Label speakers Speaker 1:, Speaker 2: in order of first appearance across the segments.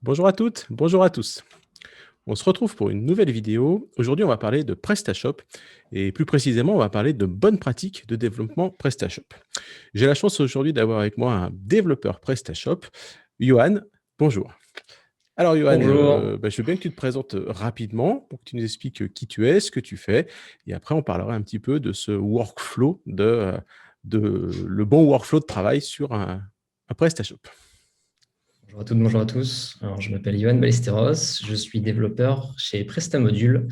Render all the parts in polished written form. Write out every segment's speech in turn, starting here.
Speaker 1: Bonjour à toutes, bonjour à tous. On se retrouve pour une nouvelle vidéo. Aujourd'hui, on va parler de PrestaShop et plus précisément, on va parler de bonnes pratiques de développement PrestaShop. J'ai la chance aujourd'hui d'avoir avec moi un développeur PrestaShop, Johan. Bonjour. Alors, Johan,
Speaker 2: Bonjour.
Speaker 1: je veux bien que tu te présentes rapidement pour que tu nous expliques qui tu es, ce que tu fais. Et après, on parlera un petit peu de ce workflow, de le bon workflow de travail sur un PrestaShop.
Speaker 2: Bonjour à toutes, bonjour à tous. Alors, je m'appelle Yoann Ballesteros, je suis développeur chez Prestamodule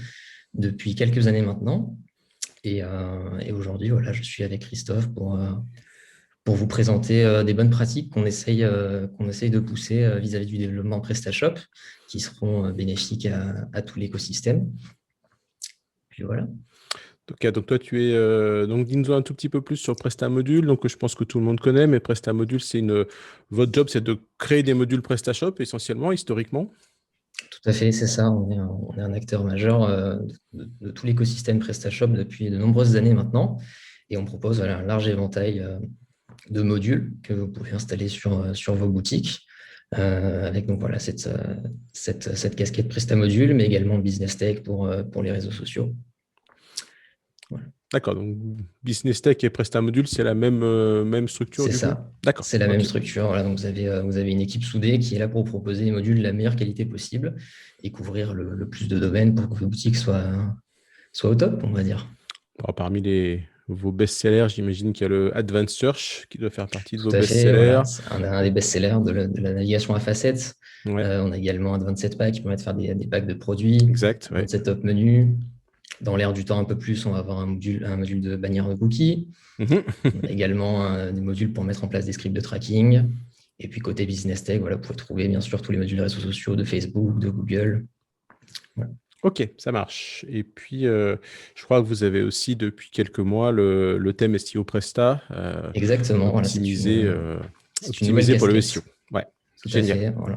Speaker 2: depuis quelques années maintenant. Et aujourd'hui, voilà, je suis avec Christophe pour vous présenter des bonnes pratiques qu'on essaye de pousser vis-à-vis du développement PrestaShop, qui seront bénéfiques à tout l'écosystème. Puis voilà.
Speaker 1: Ok, donc toi, tu es. Donc, dis-nous un tout petit peu plus sur PrestaModule. Donc, je pense que tout le monde connaît, mais PrestaModule, votre job, c'est de créer des modules PrestaShop essentiellement, historiquement.
Speaker 2: Tout à fait, c'est ça. On est un acteur majeur de tout l'écosystème PrestaShop depuis de nombreuses années maintenant. Et on propose voilà, un large éventail de modules que vous pouvez installer sur vos boutiques, avec donc, voilà, cette casquette PrestaModule, mais également Business Tech pour les réseaux sociaux. Voilà.
Speaker 1: D'accord. Donc, Business Tech et PrestaModule, c'est la même structure
Speaker 2: C'est
Speaker 1: du coup?
Speaker 2: ça.
Speaker 1: D'accord.
Speaker 2: C'est la même
Speaker 1: Ok.
Speaker 2: structure. Voilà, donc vous avez une équipe soudée qui est là pour proposer des modules de la meilleure qualité possible et couvrir le plus de domaines pour que vos boutiques soient au top, on va dire.
Speaker 1: Alors, parmi vos best-sellers, j'imagine qu'il y a le Advanced Search qui doit faire partie de vos
Speaker 2: Tout à fait,
Speaker 1: best-sellers.
Speaker 2: voilà. C'est un des best-sellers de la navigation à facettes.
Speaker 1: Ouais,
Speaker 2: On a également un 27 packs qui permet de faire des packs de produits,
Speaker 1: exact.
Speaker 2: un
Speaker 1: Ouais.
Speaker 2: 27 top menu. Dans l'air du temps un peu plus, on va avoir un module de bannière de cookies.
Speaker 1: Mhm.
Speaker 2: On a également des modules pour mettre en place des scripts de tracking. Et puis côté business tech, voilà, vous pouvez trouver bien sûr tous les modules de réseaux sociaux de Facebook, de Google. Voilà.
Speaker 1: Ok, ça marche. Et puis, je crois que vous avez aussi depuis quelques mois le thème SEO Presta
Speaker 2: Exactement, voilà,
Speaker 1: optimisé,
Speaker 2: c'est une nouvelle
Speaker 1: optimisé pour le SEO.
Speaker 2: casquette.
Speaker 1: Ouais,
Speaker 2: Tout à
Speaker 1: génial.
Speaker 2: fait, voilà.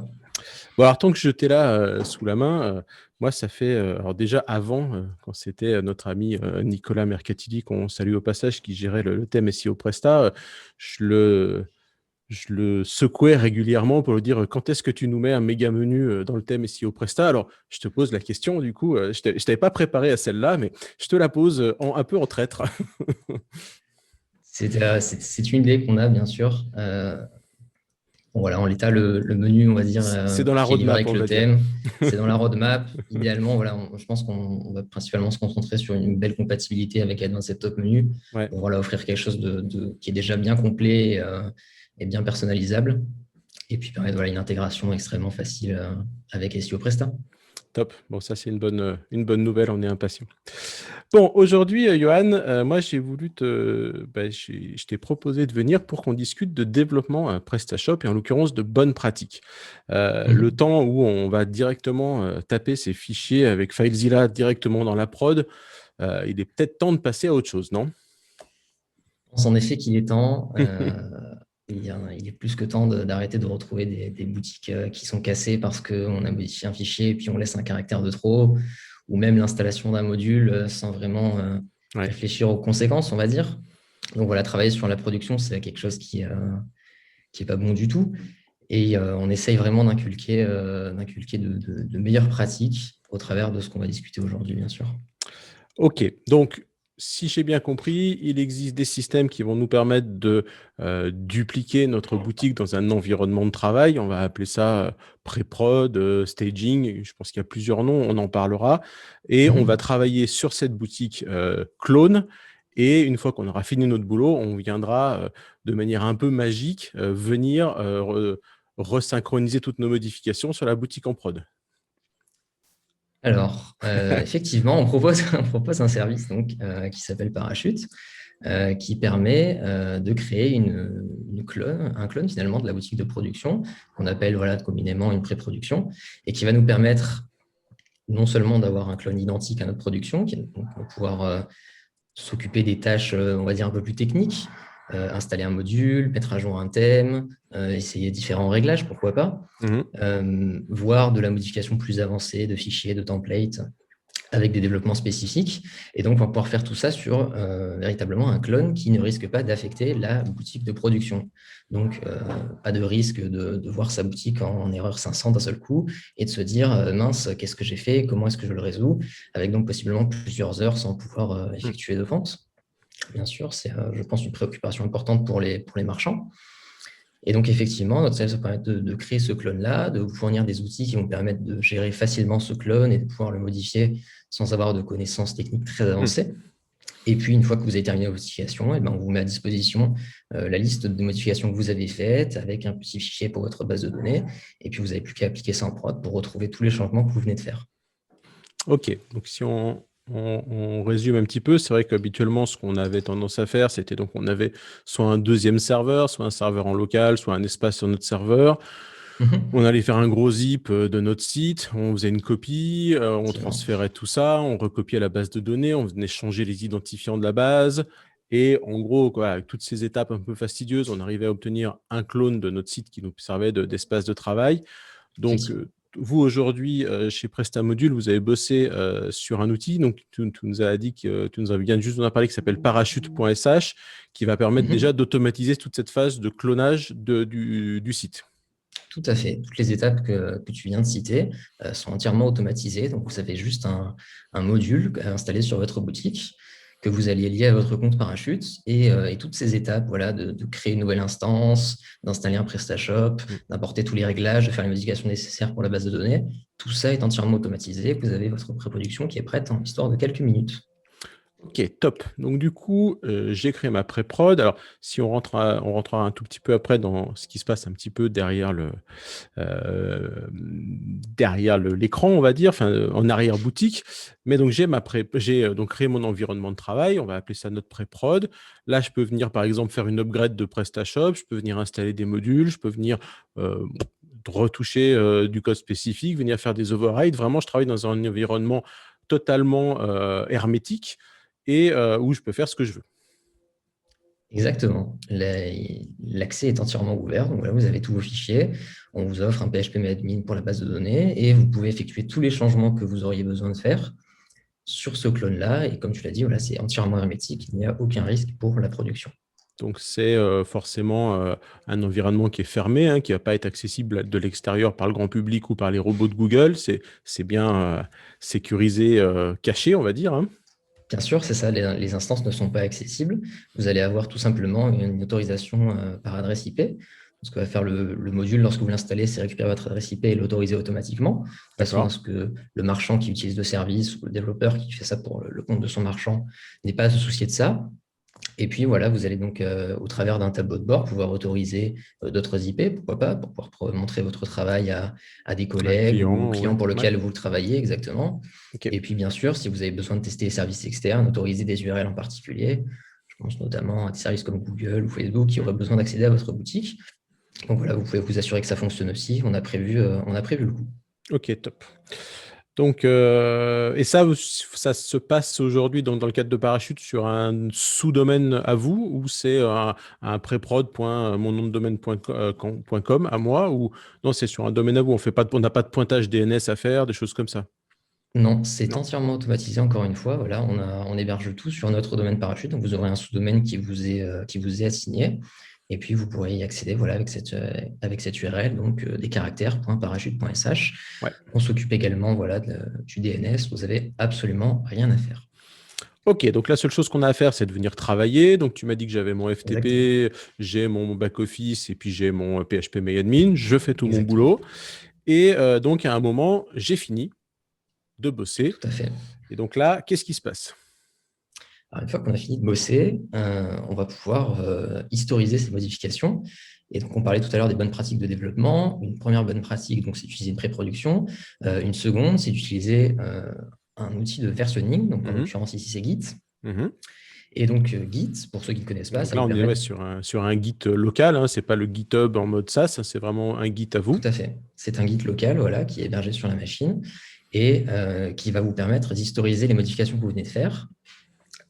Speaker 1: Bon, alors, tant que je t'ai là sous la main, moi, ça fait. Alors, déjà avant, quand c'était notre ami Nicolas Mercatili, qu'on salue au passage, qui gérait le thème SEO Presta, je le, je le secouais régulièrement pour lui dire quand est-ce que tu nous mets un méga menu dans le thème SEO Presta. Alors, je te pose la question, du coup, je ne t'avais pas préparé à celle-là, mais je te la pose un peu en traître.
Speaker 2: C'est une idée qu'on a, bien sûr. Bon, voilà, en l'état, le menu, on va dire,
Speaker 1: C'est dans la
Speaker 2: qui est livré
Speaker 1: roadmap,
Speaker 2: avec
Speaker 1: on
Speaker 2: le
Speaker 1: va dire.
Speaker 2: thème, c'est dans la roadmap. Idéalement, voilà, je pense qu'on va principalement se concentrer sur une belle compatibilité avec Advanced Top Menu
Speaker 1: Ouais.
Speaker 2: pour voilà, offrir quelque chose qui est déjà bien complet et bien personnalisable. Et puis permettre voilà, une intégration extrêmement facile avec SEO Presta.
Speaker 1: Top. Bon, ça, c'est une bonne nouvelle. On est impatient. Bon, aujourd'hui, Johan, moi, je t'ai proposé de venir pour qu'on discute de développement PrestaShop et en l'occurrence de bonnes pratiques. Le
Speaker 2: Mhm.
Speaker 1: temps où on va directement taper ces fichiers avec FileZilla directement dans la prod, il est peut-être temps de passer à autre chose, non?
Speaker 2: Je pense en effet qu'il est temps. Il est plus que temps d'arrêter de retrouver des boutiques qui sont cassées parce qu'on a modifié un fichier et puis on laisse un caractère de trop, ou même l'installation d'un module sans vraiment
Speaker 1: Ouais.
Speaker 2: réfléchir aux conséquences, on va dire. Donc voilà, travailler sur la production, c'est quelque chose qui est pas bon du tout. Et on essaye vraiment d'inculquer de meilleures pratiques au travers de ce qu'on va discuter aujourd'hui, bien sûr.
Speaker 1: Ok, donc si j'ai bien compris, il existe des systèmes qui vont nous permettre de dupliquer notre boutique dans un environnement de travail. On va appeler ça pré-prod, staging. Je pense qu'il y a plusieurs noms, on en parlera. Et on va
Speaker 2: Mhm.
Speaker 1: travailler sur cette boutique clone. Et une fois qu'on aura fini notre boulot, on viendra de manière un peu magique venir resynchroniser toutes nos modifications sur la boutique en prod.
Speaker 2: Alors, effectivement, on propose un service donc, qui s'appelle Parachute, qui permet de créer un clone finalement de la boutique de production, qu'on appelle voilà, communément une pré-production, et qui va nous permettre non seulement d'avoir un clone identique à notre production, qui donc, va pouvoir s'occuper des tâches, on va dire, un peu plus techniques, installer un module, mettre à jour un thème, essayer différents réglages, pourquoi pas,
Speaker 1: Mhm.
Speaker 2: voire de la modification plus avancée de fichiers, de templates, avec des développements spécifiques. Et donc, on va pouvoir faire tout ça sur véritablement un clone qui ne risque pas d'affecter la boutique de production. Donc, pas de risque de voir sa boutique en erreur 500 d'un seul coup et de se dire, mince, qu'est-ce que j'ai fait? Comment est-ce que je le résous? Avec donc possiblement plusieurs heures sans pouvoir effectuer de vente. Bien sûr, c'est, je pense, une préoccupation importante pour les marchands. Et donc, effectivement, notre service va permettre de créer ce clone-là, de vous fournir des outils qui vont permettre de gérer facilement ce clone et de pouvoir le modifier sans avoir de connaissances techniques très avancées. Et puis, une fois que vous avez terminé la modification, on vous met à disposition la liste de modifications que vous avez faites avec un petit fichier pour votre base de données. Et puis, vous n'avez plus qu'à appliquer ça en prod pour retrouver tous les changements que vous venez de faire.
Speaker 1: Ok, donc si on résume un petit peu, c'est vrai qu'habituellement, ce qu'on avait tendance à faire, c'était donc on avait soit un deuxième serveur, soit un serveur en local, soit un espace sur notre serveur. On allait faire un gros zip de notre site, on faisait une copie, on transférait tout ça, on recopiait la base de données, on venait changer les identifiants de la base. Et en gros, quoi, avec toutes ces étapes un peu fastidieuses, on arrivait à obtenir un clone de notre site qui nous servait d'espace de travail. Donc, vous, aujourd'hui, chez Prestamodule, vous avez bossé sur un outil. Donc, tu nous as dit que tu nous viens juste d'en parler, qui s'appelle parachute.sh, qui va permettre déjà d'automatiser toute cette phase de clonage du site.
Speaker 2: Tout à fait. Toutes les étapes que tu viens de citer sont entièrement automatisées. Donc, vous avez juste un module installé sur votre boutique que vous alliez lier à votre compte Parachute et toutes ces étapes, voilà, de créer une nouvelle instance, d'installer un PrestaShop, d'importer tous les réglages, de faire les modifications nécessaires pour la base de données, tout ça est entièrement automatisé. Vous avez votre pré-production qui est prête en histoire de quelques minutes.
Speaker 1: Ok, top. Donc du coup, j'ai créé ma pré-prod. Alors, si on rentrera un tout petit peu après dans ce qui se passe un petit peu derrière l'écran, on va dire, enfin en arrière-boutique. Mais donc j'ai donc créé mon environnement de travail. On va appeler ça notre pré-prod. Là, je peux venir par exemple faire une upgrade de PrestaShop. Je peux venir installer des modules. Je peux venir retoucher du code spécifique, venir faire des overrides. Vraiment, je travaille dans un environnement totalement hermétique et où je peux faire ce que je veux.
Speaker 2: Exactement. L'accès est entièrement ouvert. Donc voilà, vous avez tous vos fichiers. On vous offre un PHP-admin pour la base de données et vous pouvez effectuer tous les changements que vous auriez besoin de faire sur ce clone-là. Et comme tu l'as dit, voilà, c'est entièrement hermétique. Il n'y a aucun risque pour la production.
Speaker 1: Donc, c'est forcément un environnement qui est fermé, hein, qui ne va pas être accessible de l'extérieur par le grand public ou par les robots de Google. C'est bien sécurisé, caché, on va dire, hein.
Speaker 2: Bien sûr, c'est ça, les instances ne sont pas accessibles. Vous allez avoir tout simplement une autorisation par adresse IP. Ce que va faire le module lorsque vous l'installez, c'est récupérer votre adresse IP et l'autoriser automatiquement, de façon à ce que le marchand qui utilise le service ou le développeur qui fait ça pour le compte de son marchand n'ait pas à se soucier de ça. Et puis voilà, vous allez donc, au travers d'un tableau de bord, pouvoir autoriser d'autres IP, pourquoi pas, pour pouvoir montrer votre travail à des collègues ou aux clients pour lesquels vous travaillez exactement. Okay. Et puis bien sûr, si vous avez besoin de tester les services externes, autoriser des URL en particulier, je pense notamment à des services comme Google ou Facebook qui auraient besoin d'accéder à votre boutique. Donc voilà, vous pouvez vous assurer que ça fonctionne aussi. On a prévu le coup.
Speaker 1: Ok, top. Donc, et ça se passe aujourd'hui dans le cadre de Parachute sur un sous-domaine à vous ou c'est un preprod.monnomdedomaine.com à moi ou non, c'est sur un domaine à vous. On n'a pas de pointage DNS à faire, des choses comme ça.
Speaker 2: Non, c'est entièrement automatisé, encore une fois. Voilà, on héberge tout sur notre domaine Parachute. Donc, vous aurez un sous-domaine qui vous est assigné. Et puis, vous pourrez y accéder voilà, avec cette URL, donc des caractères.parachute.sh.
Speaker 1: Ouais.
Speaker 2: On s'occupe également voilà, du DNS. Vous n'avez absolument rien à faire.
Speaker 1: Ok, donc la seule chose qu'on a à faire, c'est de venir travailler. Donc, tu m'as dit que j'avais mon FTP, exactement, j'ai mon back-office et puis j'ai mon PHP-MyAdmin. Je fais tout mon boulot. Et donc, à un moment, j'ai fini de bosser.
Speaker 2: Tout à fait.
Speaker 1: Et donc là, qu'est-ce qui se passe ?
Speaker 2: Alors, une fois qu'on a fini de bosser, on va pouvoir historiser ces modifications. Et donc, on parlait tout à l'heure des bonnes pratiques de développement. Une première bonne pratique, donc, c'est d'utiliser une pré-production. Une seconde, c'est d'utiliser un outil de versionning. Donc, en l'occurrence, ici, c'est Git. Et donc, Git, pour ceux qui ne connaissent pas,
Speaker 1: donc là, on est sur un Git local. Hein, ce n'est pas le GitHub en mode SaaS. C'est vraiment un Git à vous.
Speaker 2: Tout à fait. C'est un Git local voilà, qui est hébergé sur la machine et qui va vous permettre d'historiser les modifications que vous venez de faire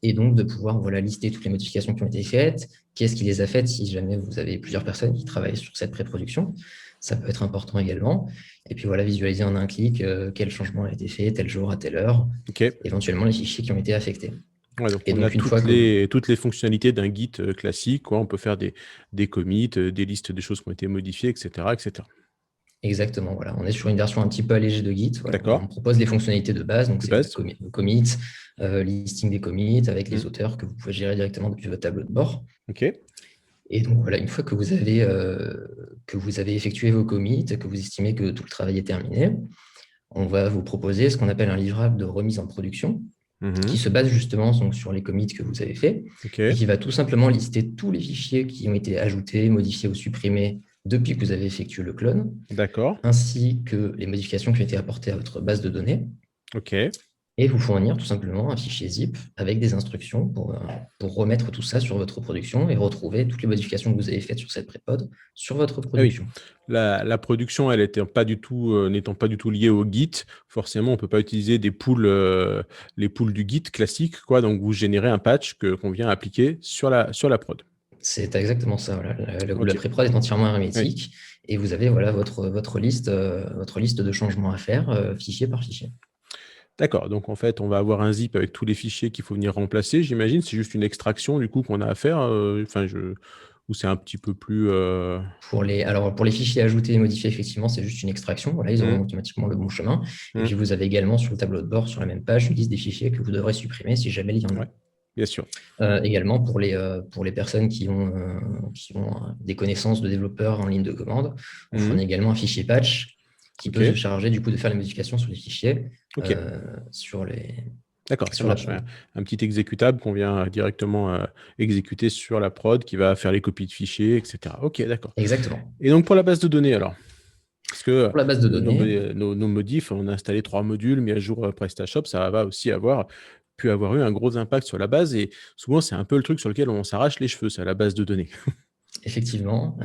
Speaker 2: et donc de pouvoir voilà, lister toutes les modifications qui ont été faites, qui est-ce qui les a faites si jamais vous avez plusieurs personnes qui travaillent sur cette pré-production. Ça peut être important également. Et puis voilà, visualiser en un clic quel changement a été fait, tel jour à telle heure,
Speaker 1: Ok.
Speaker 2: éventuellement les fichiers qui ont été affectés.
Speaker 1: Ouais, donc
Speaker 2: Et
Speaker 1: on a
Speaker 2: donc, une fois que
Speaker 1: toutes les fonctionnalités d'un Git classique, quoi. On peut faire des commits, des listes des choses qui ont été modifiées, etc., etc.
Speaker 2: Exactement, voilà. On est sur une version un petit peu allégée de Git. Voilà. On
Speaker 1: D'accord.
Speaker 2: propose les fonctionnalités de base, donc
Speaker 1: De
Speaker 2: c'est
Speaker 1: base.
Speaker 2: le commit, listing des commits avec
Speaker 1: Hmm.
Speaker 2: les auteurs que vous pouvez gérer directement depuis votre tableau de bord.
Speaker 1: Ok.
Speaker 2: Et donc voilà, une fois que vous avez effectué vos commits, que vous estimez que tout le travail est terminé, on va vous proposer ce qu'on appelle un livrable de remise en production, qui
Speaker 1: Mhm.
Speaker 2: se base justement donc, sur les commits que vous avez faits
Speaker 1: Ok.
Speaker 2: et qui va tout simplement lister tous les fichiers qui ont été ajoutés, modifiés ou supprimés depuis que vous avez effectué le clone,
Speaker 1: D'accord.
Speaker 2: ainsi que les modifications qui ont été apportées à votre base de données,
Speaker 1: Ok.
Speaker 2: et vous fournir tout simplement un fichier zip avec des instructions pour remettre tout ça sur votre production et retrouver toutes les modifications que vous avez faites sur cette pré-prod sur votre
Speaker 1: Ah oui.
Speaker 2: production.
Speaker 1: La production, elle n'étant pas du tout, liée au Git, forcément, on ne peut pas utiliser les pools du Git classique, quoi. Donc, vous générez un patch qu'on vient appliquer sur la prod.
Speaker 2: C'est exactement ça. Voilà. La
Speaker 1: Ok.
Speaker 2: pré-prod est entièrement
Speaker 1: Oui.
Speaker 2: hermétique et vous avez voilà, votre liste de changements à faire, fichier par fichier.
Speaker 1: D'accord. Donc, en fait, on va avoir un zip avec tous les fichiers qu'il faut venir remplacer. J'imagine, c'est juste une extraction, du coup, qu'on a à faire. Ou c'est un petit peu plus.
Speaker 2: Alors, pour les fichiers ajoutés et modifiés, effectivement, c'est juste une extraction. Voilà, ils auront
Speaker 1: Hmm,
Speaker 2: automatiquement le bon chemin. Et
Speaker 1: hmm.
Speaker 2: puis, vous avez également sur le tableau de bord, sur la même page, une liste des fichiers que vous devrez supprimer si jamais il y en a.
Speaker 1: Ouais, bien sûr.
Speaker 2: Également, pour les personnes qui ont des connaissances de développeurs en ligne de commande, on
Speaker 1: Hmm.
Speaker 2: fournit également un fichier patch qui peut se
Speaker 1: Ok.
Speaker 2: charger du coup de faire les modifications sur les fichiers,
Speaker 1: Ok.
Speaker 2: euh, sur, les,
Speaker 1: D'accord, ça
Speaker 2: sur la
Speaker 1: marche. Ouais.
Speaker 2: prod.
Speaker 1: Un petit exécutable qu'on vient directement exécuter sur la prod qui va faire les copies de fichiers, etc. Ok, d'accord.
Speaker 2: Exactement.
Speaker 1: Et donc pour la base de données alors, parce que
Speaker 2: Pour la base de données,
Speaker 1: nos modifs, on a installé 3 modules, mis à jour PrestaShop, ça va aussi pu avoir eu un gros impact sur la base. Et souvent, c'est un peu le truc sur lequel on s'arrache les cheveux, c'est la base de données.
Speaker 2: effectivement,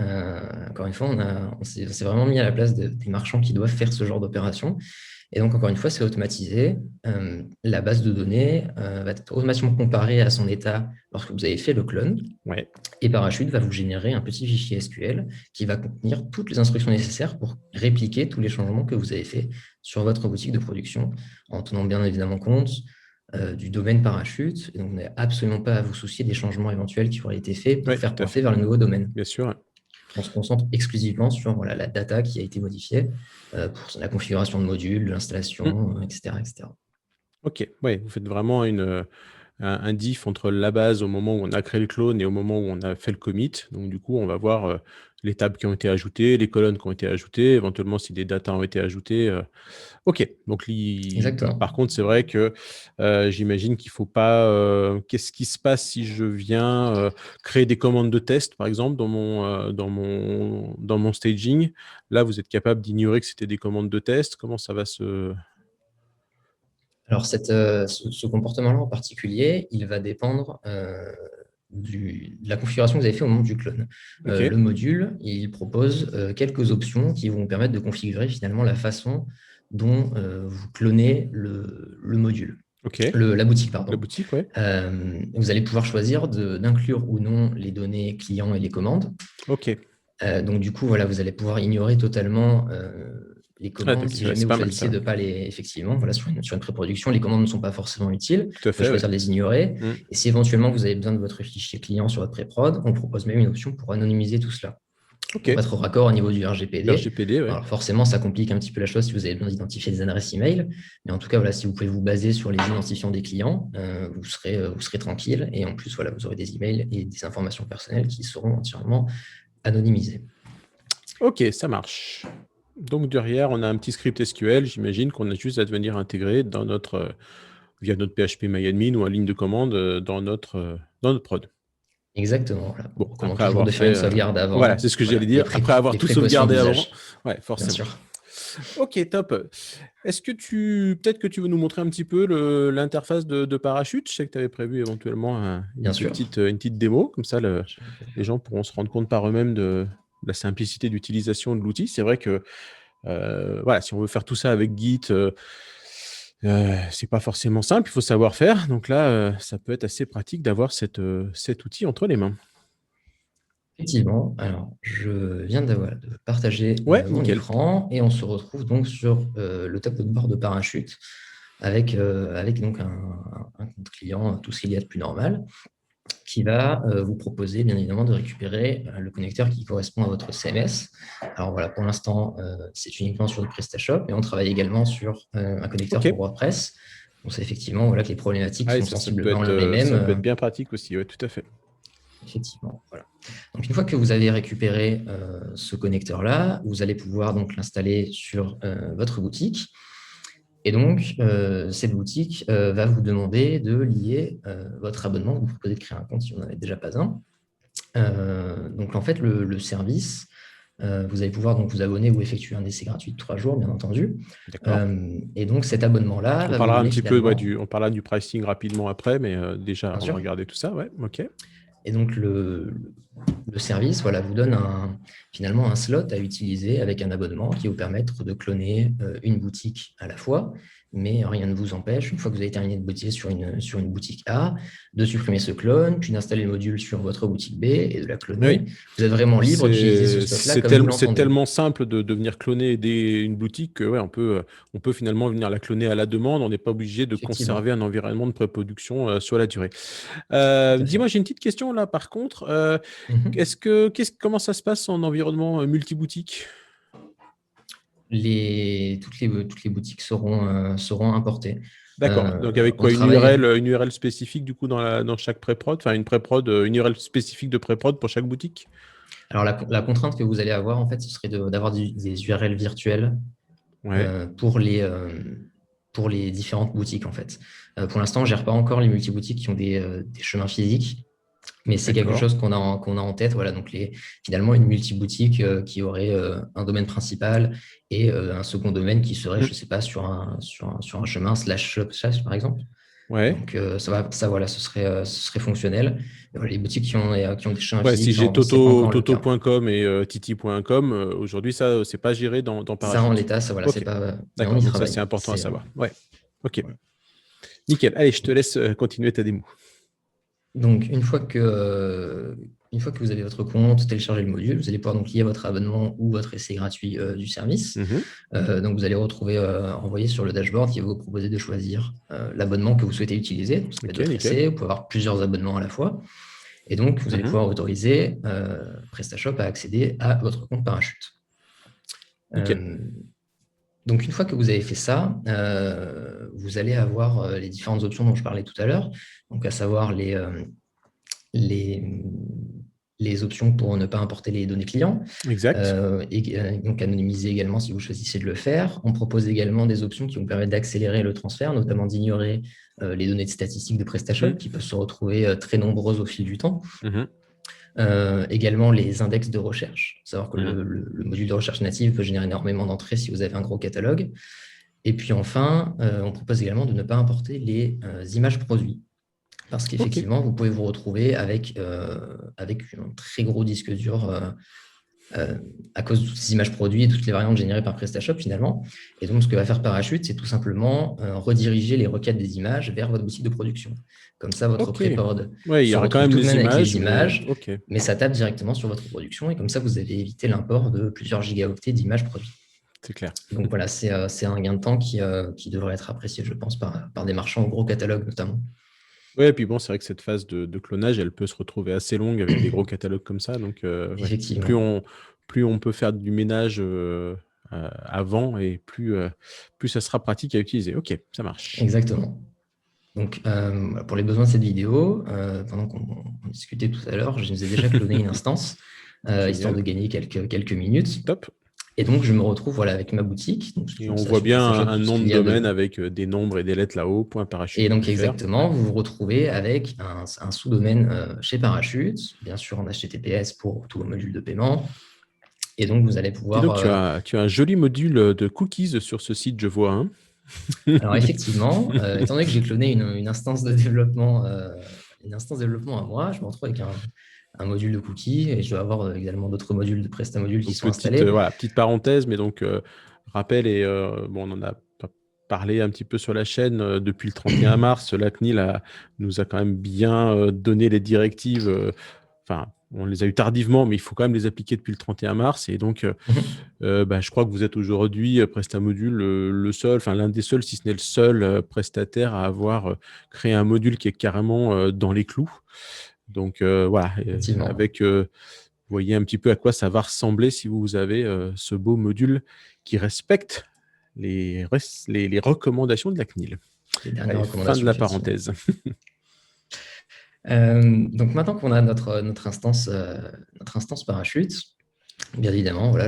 Speaker 2: encore une fois, on s'est vraiment mis à la place des marchands qui doivent faire ce genre d'opération. Et donc, encore une fois, c'est automatisé. La base de données va être automatiquement comparée à son état lorsque vous avez fait le clone.
Speaker 1: Ouais,
Speaker 2: Et Parachute va vous générer un petit fichier SQL qui va contenir toutes les instructions nécessaires pour répliquer tous les changements que vous avez faits sur votre boutique de production, en tenant bien évidemment compte du domaine Parachute. Et donc, vous n'avez absolument pas à vous soucier des changements éventuels qui auraient été faits pour
Speaker 1: ouais,
Speaker 2: faire
Speaker 1: tout à
Speaker 2: pointer
Speaker 1: fait.
Speaker 2: vers le nouveau domaine.
Speaker 1: Bien sûr.
Speaker 2: On se concentre exclusivement sur voilà, la data qui a été modifiée pour la configuration de modules, de
Speaker 1: Hmm.
Speaker 2: l'installation, etc., etc.
Speaker 1: Ok, ouais, vous faites vraiment un diff entre la base au moment où on a créé le clone et au moment où on a fait le commit. Donc, du coup, on va voir les tables qui ont été ajoutées, les colonnes qui ont été ajoutées, éventuellement si des datas ont été ajoutées. Ok, donc
Speaker 2: Exactement.
Speaker 1: par contre, c'est vrai que j'imagine qu'il faut pas. Qu'est-ce qui se passe si je viens créer des commandes de test, par exemple, dans mon staging? Là, vous êtes capable d'ignorer que c'était des commandes de test. Comment ça va se.
Speaker 2: Alors, ce comportement-là en particulier, il va dépendre de la configuration que vous avez fait au moment du clone.
Speaker 1: Ok,
Speaker 2: Le module, il propose quelques options qui vont vous permettre de configurer finalement la façon dont vous clonez le module,
Speaker 1: ok.
Speaker 2: la boutique,
Speaker 1: La
Speaker 2: pardon.
Speaker 1: boutique, ouais.
Speaker 2: Vous allez pouvoir choisir d'inclure ou non les données clients et les commandes.
Speaker 1: Ok.
Speaker 2: Donc, du coup, voilà, vous allez pouvoir ignorer totalement les
Speaker 1: Ah,
Speaker 2: commandes si
Speaker 1: ouais,
Speaker 2: jamais
Speaker 1: c'est
Speaker 2: vous
Speaker 1: pas mal ça,
Speaker 2: choisissez
Speaker 1: ouais.
Speaker 2: de pas les. Effectivement, voilà, sur une pré-production, les commandes ne sont pas forcément utiles.
Speaker 1: Tout à
Speaker 2: Vous pouvez
Speaker 1: fait, ouais.
Speaker 2: choisir de les ignorer.
Speaker 1: Hmm.
Speaker 2: Et si éventuellement vous avez besoin de votre fichier client sur votre pré-prod, on propose même une option pour anonymiser tout cela
Speaker 1: Ok.
Speaker 2: pour être raccord au niveau du RGPD.
Speaker 1: RGPD, ouais.
Speaker 2: Alors forcément, ça complique un petit peu la chose si vous avez besoin d'identifier des adresses email. Mais en tout cas, voilà, si vous pouvez vous baser sur les identifiants des clients, vous serez tranquille. Et en plus, voilà, vous aurez des emails et des informations personnelles qui seront entièrement anonymisées.
Speaker 1: Ok, ça marche. Donc derrière, on a un petit script SQL, j'imagine qu'on a juste à venir intégrer via notre PHP MyAdmin ou en ligne de commande dans notre prod.
Speaker 2: Exactement. Voilà. On
Speaker 1: Bon,
Speaker 2: recommande
Speaker 1: après
Speaker 2: toujours
Speaker 1: avoir
Speaker 2: de faire
Speaker 1: fait,
Speaker 2: une sauvegarde
Speaker 1: voilà,
Speaker 2: avant.
Speaker 1: c'est ce que j'allais
Speaker 2: Voilà,
Speaker 1: dire, après avoir
Speaker 2: les
Speaker 1: tout
Speaker 2: précautions
Speaker 1: sauvegardé avant,
Speaker 2: d'usage,
Speaker 1: ouais,
Speaker 2: bien
Speaker 1: forcément.
Speaker 2: sûr.
Speaker 1: Ok, top. Est-ce que peut-être que tu veux nous montrer un petit peu l'interface de Parachute? Je sais que tu avais prévu éventuellement
Speaker 2: Bien sûr.
Speaker 1: une petite démo, comme ça les gens pourront se rendre compte par eux-mêmes de la simplicité d'utilisation de l'outil. C'est vrai que voilà, si on veut faire tout ça avec Git, c'est pas forcément simple, il faut savoir faire. Donc là, ça peut être assez pratique d'avoir cet outil entre les mains.
Speaker 2: Effectivement, alors je viens de partager
Speaker 1: Ouais,
Speaker 2: mon
Speaker 1: nickel.
Speaker 2: écran et on se retrouve donc sur le tableau de bord de Parachute avec donc un compte client, tout ce qu'il y a de plus normal, qui va vous proposer bien évidemment de récupérer le connecteur qui correspond à votre CMS. Alors voilà, pour l'instant, c'est uniquement sur du PrestaShop et on travaille également sur un connecteur
Speaker 1: Ok.
Speaker 2: pour WordPress. Donc c'est effectivement voilà, que les problématiques
Speaker 1: Ah, et
Speaker 2: sont
Speaker 1: ça peut
Speaker 2: sensiblement les mêmes.
Speaker 1: ça peut être bien pratique aussi, ouais, tout à fait.
Speaker 2: Effectivement, voilà. Donc, une fois que vous avez récupéré ce connecteur-là, vous allez pouvoir donc l'installer sur votre boutique. Et donc, cette boutique va vous demander de lier votre abonnement. Vous proposez de créer un compte si vous n'en avez déjà pas un. Donc, en fait, le service, vous allez pouvoir donc vous abonner ou effectuer un essai gratuit de 3 jours, bien entendu.
Speaker 1: D'accord.
Speaker 2: Et donc, cet abonnement-là
Speaker 1: On
Speaker 2: va vous
Speaker 1: parlera un
Speaker 2: donner
Speaker 1: petit peu, ouais,
Speaker 2: finalement,
Speaker 1: on parlera du pricing rapidement après, mais déjà,
Speaker 2: bien
Speaker 1: on va
Speaker 2: sûr.
Speaker 1: regarder tout ça, ouais, ok.
Speaker 2: Et donc, le service voilà, vous donne finalement un slot à utiliser avec un abonnement qui va vous permettre de cloner une boutique à la fois, mais rien ne vous empêche, une fois que vous avez terminé de bottiser sur une boutique A, de supprimer ce clone, puis d'installer le module sur votre boutique B et de la cloner.
Speaker 1: Oui,
Speaker 2: Vous êtes vraiment libre d'utiliser ce slot-là comme vous
Speaker 1: c'est
Speaker 2: l'entendez.
Speaker 1: tellement simple de venir cloner une boutique que, ouais, on peut finalement venir la cloner à la demande. On n'est pas obligé de conserver
Speaker 2: Effectivement,
Speaker 1: un environnement de pré-production sur la durée.
Speaker 2: tout à fait.
Speaker 1: Dis-moi, j'ai une petite question là, par contre.
Speaker 2: Mhm.
Speaker 1: Comment ça se passe en environnement multi-boutique?
Speaker 2: Toutes les boutiques seront importées.
Speaker 1: D'accord. Donc avec
Speaker 2: On
Speaker 1: quoi?
Speaker 2: travaille.
Speaker 1: Une URL spécifique du coup dans chaque pré-prod, enfin une URL spécifique de pré-prod pour chaque boutique?
Speaker 2: Alors, la contrainte que vous allez avoir, en fait, ce serait d'avoir des URL virtuelles
Speaker 1: Ouais,
Speaker 2: euh, pour les, euh, pour les différentes boutiques, en fait. Pour l'instant, on ne gère pas encore les multi-boutiques qui ont des chemins physiques, mais c'est quelque
Speaker 1: d'accord.
Speaker 2: chose qu'on a en tête. Voilà, donc finalement, une multi-boutique qui aurait un domaine principal et un second domaine qui serait, je
Speaker 1: Mm.
Speaker 2: ne sais pas, sur un chemin slash shop slash, par exemple.
Speaker 1: Ouais.
Speaker 2: Donc, voilà, ce serait fonctionnel. Et voilà, les boutiques qui ont des chemins
Speaker 1: Ouais,
Speaker 2: physiques,
Speaker 1: si j'ai
Speaker 2: c'est pas encore le cas.
Speaker 1: Toto.com et Titi.com, aujourd'hui, ça, c'est pas géré dans
Speaker 2: Ça, en
Speaker 1: Parachute.
Speaker 2: l'état, ça, voilà, c'est
Speaker 1: Ok,
Speaker 2: pas. Mais on
Speaker 1: d'accord.
Speaker 2: y
Speaker 1: Donc ça, c'est
Speaker 2: travaille.
Speaker 1: important à savoir. Ouais, ok.
Speaker 2: Voilà.
Speaker 1: Nickel. Allez, je te laisse continuer ta démo.
Speaker 2: Donc, une fois que vous avez votre compte, téléchargez le module, vous allez pouvoir donc lier votre abonnement ou votre essai gratuit du service.
Speaker 1: Mhm.
Speaker 2: Donc, vous allez retrouver envoyé sur le dashboard qui va vous proposer de choisir l'abonnement que vous souhaitez utiliser. Donc, ça peut être
Speaker 1: Ok,
Speaker 2: votre
Speaker 1: nickel.
Speaker 2: essai, vous pouvez avoir plusieurs abonnements à la fois. Et donc, vous allez
Speaker 1: Mhm.
Speaker 2: pouvoir autoriser PrestaShop à accéder à votre compte Parachute.
Speaker 1: Nickel.
Speaker 2: Euh, Donc, une fois que vous avez fait ça, vous allez avoir les différentes options dont je parlais tout à l'heure, donc à savoir les, les options pour ne pas importer les données clients,
Speaker 1: Exact.
Speaker 2: et donc anonymiser également si vous choisissez de le faire. On propose également des options qui vous permettent d'accélérer le transfert, notamment d'ignorer les données de statistiques de PrestaShop
Speaker 1: Mhm.
Speaker 2: qui peuvent se retrouver très nombreuses au fil du temps.
Speaker 1: Mhm.
Speaker 2: Également les index de recherche, savoir que
Speaker 1: Mhm.
Speaker 2: le module de recherche native peut générer énormément d'entrées si vous avez un gros catalogue. Et puis enfin, on propose également de ne pas importer les images produits. Parce
Speaker 1: Ok.
Speaker 2: qu'effectivement, vous pouvez vous retrouver avec un très gros disque dur euh, à cause de toutes ces images produits et toutes les variantes générées par PrestaShop finalement. Et donc, ce que va faire Parachute, c'est tout simplement rediriger les requêtes des images vers votre boutique de production. Comme ça, votre
Speaker 1: Ok.
Speaker 2: pré-prod
Speaker 1: Ouais, il y
Speaker 2: se
Speaker 1: aura quand
Speaker 2: retrouve
Speaker 1: même
Speaker 2: tout de
Speaker 1: les
Speaker 2: même avec les
Speaker 1: images, mais
Speaker 2: images,
Speaker 1: ok.
Speaker 2: mais ça tape directement sur votre production. Et comme ça, vous avez évité l'import de plusieurs gigaoctets d'images produites.
Speaker 1: C'est clair.
Speaker 2: Donc voilà, c'est un gain de temps qui devrait être apprécié, je pense, par des marchands au gros catalogue notamment.
Speaker 1: Ouais, et puis bon, c'est vrai que cette phase de clonage, elle peut se retrouver assez longue avec des gros catalogues comme ça. Donc, ouais,
Speaker 2: Effectivement,
Speaker 1: plus on peut faire du ménage avant et plus ça sera pratique à utiliser. Ok, ça marche.
Speaker 2: exactement. Donc, pour les besoins de cette vidéo, pendant qu'on discutait tout à l'heure, je nous ai déjà cloné une instance, histoire de
Speaker 1: Génial.
Speaker 2: gagner quelques minutes.
Speaker 1: Top.
Speaker 2: Et donc, je me retrouve voilà, avec ma boutique. Donc,
Speaker 1: Et
Speaker 2: on
Speaker 1: on
Speaker 2: sait
Speaker 1: voit
Speaker 2: sur
Speaker 1: bien
Speaker 2: PrestaShop
Speaker 1: un
Speaker 2: tout ce
Speaker 1: nom de
Speaker 2: qu'il y a
Speaker 1: domaine
Speaker 2: de.
Speaker 1: avec des nombres et des lettres là-haut,
Speaker 2: Et donc,
Speaker 1: .parachute.fr. Ouais.
Speaker 2: exactement, vous vous retrouvez avec un sous-domaine chez Parachute, bien sûr en HTTPS pour tous vos modules de paiement. Et donc, vous allez
Speaker 1: Dis
Speaker 2: pouvoir.
Speaker 1: donc, tu as un joli module de cookies sur ce site, je vois, hein.
Speaker 2: Alors, effectivement, étant donné que j'ai cloné une instance de développement à moi, je me retrouve avec un module de cookies et je dois avoir également d'autres modules de Presta modules qui
Speaker 1: Donc,
Speaker 2: sont installés.
Speaker 1: voilà, petite parenthèse, mais donc, rappel, et bon, on en a parlé un petit peu sur la chaîne depuis le 31 mars. La CNIL nous a quand même bien donné les directives. Enfin, on les a eu tardivement, mais il faut quand même les appliquer depuis le 31 mars. Et donc, je crois que vous êtes aujourd'hui, Prestamodule, le seul, enfin l'un des seuls, si ce n'est le seul prestataire à avoir créé un module qui est carrément dans les clous. Donc voilà,
Speaker 2: Effectivement.
Speaker 1: vous voyez un petit peu à quoi ça va ressembler si vous avez ce beau module qui respecte les recommandations de la CNIL.
Speaker 2: Les dernières
Speaker 1: Allez, fin de
Speaker 2: recommandations,
Speaker 1: la
Speaker 2: effectivement.
Speaker 1: parenthèse.
Speaker 2: Donc maintenant qu'on a notre instance parachute, bien évidemment, voilà,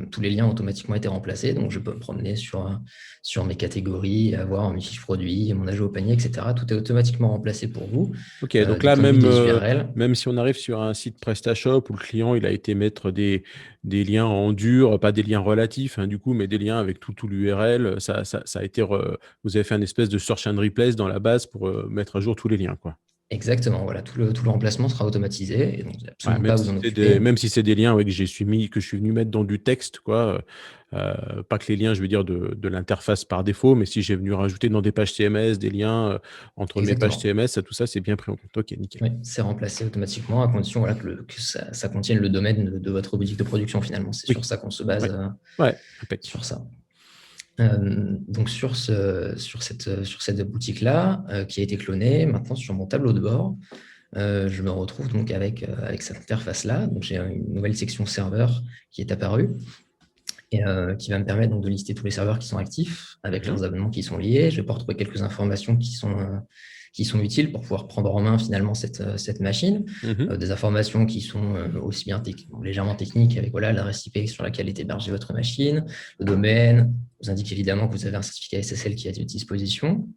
Speaker 2: tous les liens ont automatiquement été remplacés, donc je peux me promener sur mes catégories, avoir mes fiches produits, mon ajout au panier, etc. Tout est automatiquement remplacé pour vous,
Speaker 1: Ok, donc
Speaker 2: du
Speaker 1: là,
Speaker 2: point de vue des URL.
Speaker 1: même si on arrive sur un site PrestaShop où le client il a été mettre des liens en dur, pas des liens relatifs, hein, du coup, mais des liens avec tout l'URL, ça a été vous avez fait un espèce de search and replace dans la base pour mettre à jour tous les liens, quoi.
Speaker 2: Exactement, voilà, tout le remplacement sera automatisé, et donc vous n'avez
Speaker 1: Ouais,
Speaker 2: absolument pas à vous en occuper.
Speaker 1: même si c'est des liens ouais, que que je suis venu mettre dans du texte, quoi. Pas que les liens, je veux dire, de l'interface par défaut, mais si j'ai venu rajouter dans des pages CMS, des liens entre mes pages
Speaker 2: Exactement.
Speaker 1: CMS, tout ça, c'est bien pris en compte. Ok, nickel.
Speaker 2: Oui, c'est remplacé automatiquement à condition voilà, que ça contienne le domaine de votre boutique de production finalement. C'est sur
Speaker 1: Oui,
Speaker 2: ça qu'on se base,
Speaker 1: ouais, ouais, impec.
Speaker 2: sur ça. Donc sur cette boutique-là qui a été clonée, maintenant sur mon tableau de bord, je me retrouve donc avec cette interface-là. Donc j'ai une nouvelle section serveur qui est apparue et qui va me permettre donc de lister tous les serveurs qui sont actifs avec leurs abonnements qui sont liés. Je vais pouvoir trouver quelques informations qui sont utiles pour pouvoir prendre en main finalement cette machine.
Speaker 1: Mhm.
Speaker 2: Des informations qui sont aussi bien légèrement techniques avec voilà, l'adresse IP sur laquelle est hébergée votre machine, le domaine, vous indique évidemment que vous avez un certificat SSL qui est à disposition.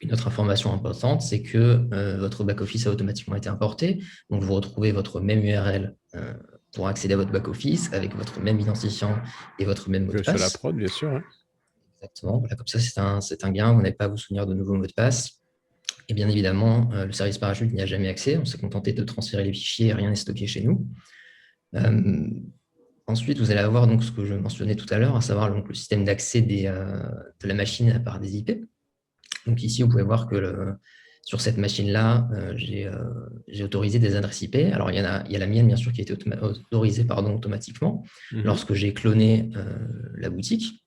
Speaker 2: Une autre information importante, c'est que votre back-office a automatiquement été importé. Donc, vous retrouvez votre même URL pour accéder à votre back-office avec votre même identifiant et votre même mot de
Speaker 1: Sur la
Speaker 2: passe.
Speaker 1: prod, bien sûr. Ouais.
Speaker 2: Exactement. Voilà, comme ça, c'est un gain. Vous n'avez pas à vous souvenir de nouveaux mots de passe. Et bien évidemment, le service parachute n'y a jamais accès. On s'est contenté de transférer les fichiers et rien n'est stocké chez nous. Ensuite, vous allez avoir donc, ce que je mentionnais tout à l'heure, à savoir donc, le système d'accès de la machine par des IP. Donc ici, vous pouvez voir que sur cette machine-là, j'ai autorisé des adresses IP. Alors, il y a la mienne, bien sûr, qui a été autorisée automatiquement lorsque j'ai cloné la boutique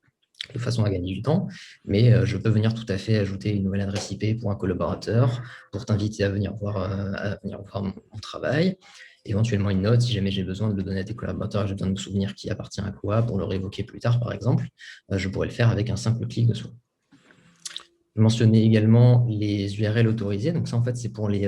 Speaker 2: de façon à gagner du temps. Mais je peux venir tout à fait ajouter une nouvelle adresse IP pour un collaborateur, pour t'inviter à venir voir mon travail. Éventuellement une note, si jamais j'ai besoin de le donner à tes collaborateurs, j'ai besoin de me souvenir qui appartient à quoi pour le révoquer plus tard, par exemple. Je pourrais le faire avec un simple clic de souris. Je mentionnais également les URL autorisés. Donc ça, en fait, c'est pour les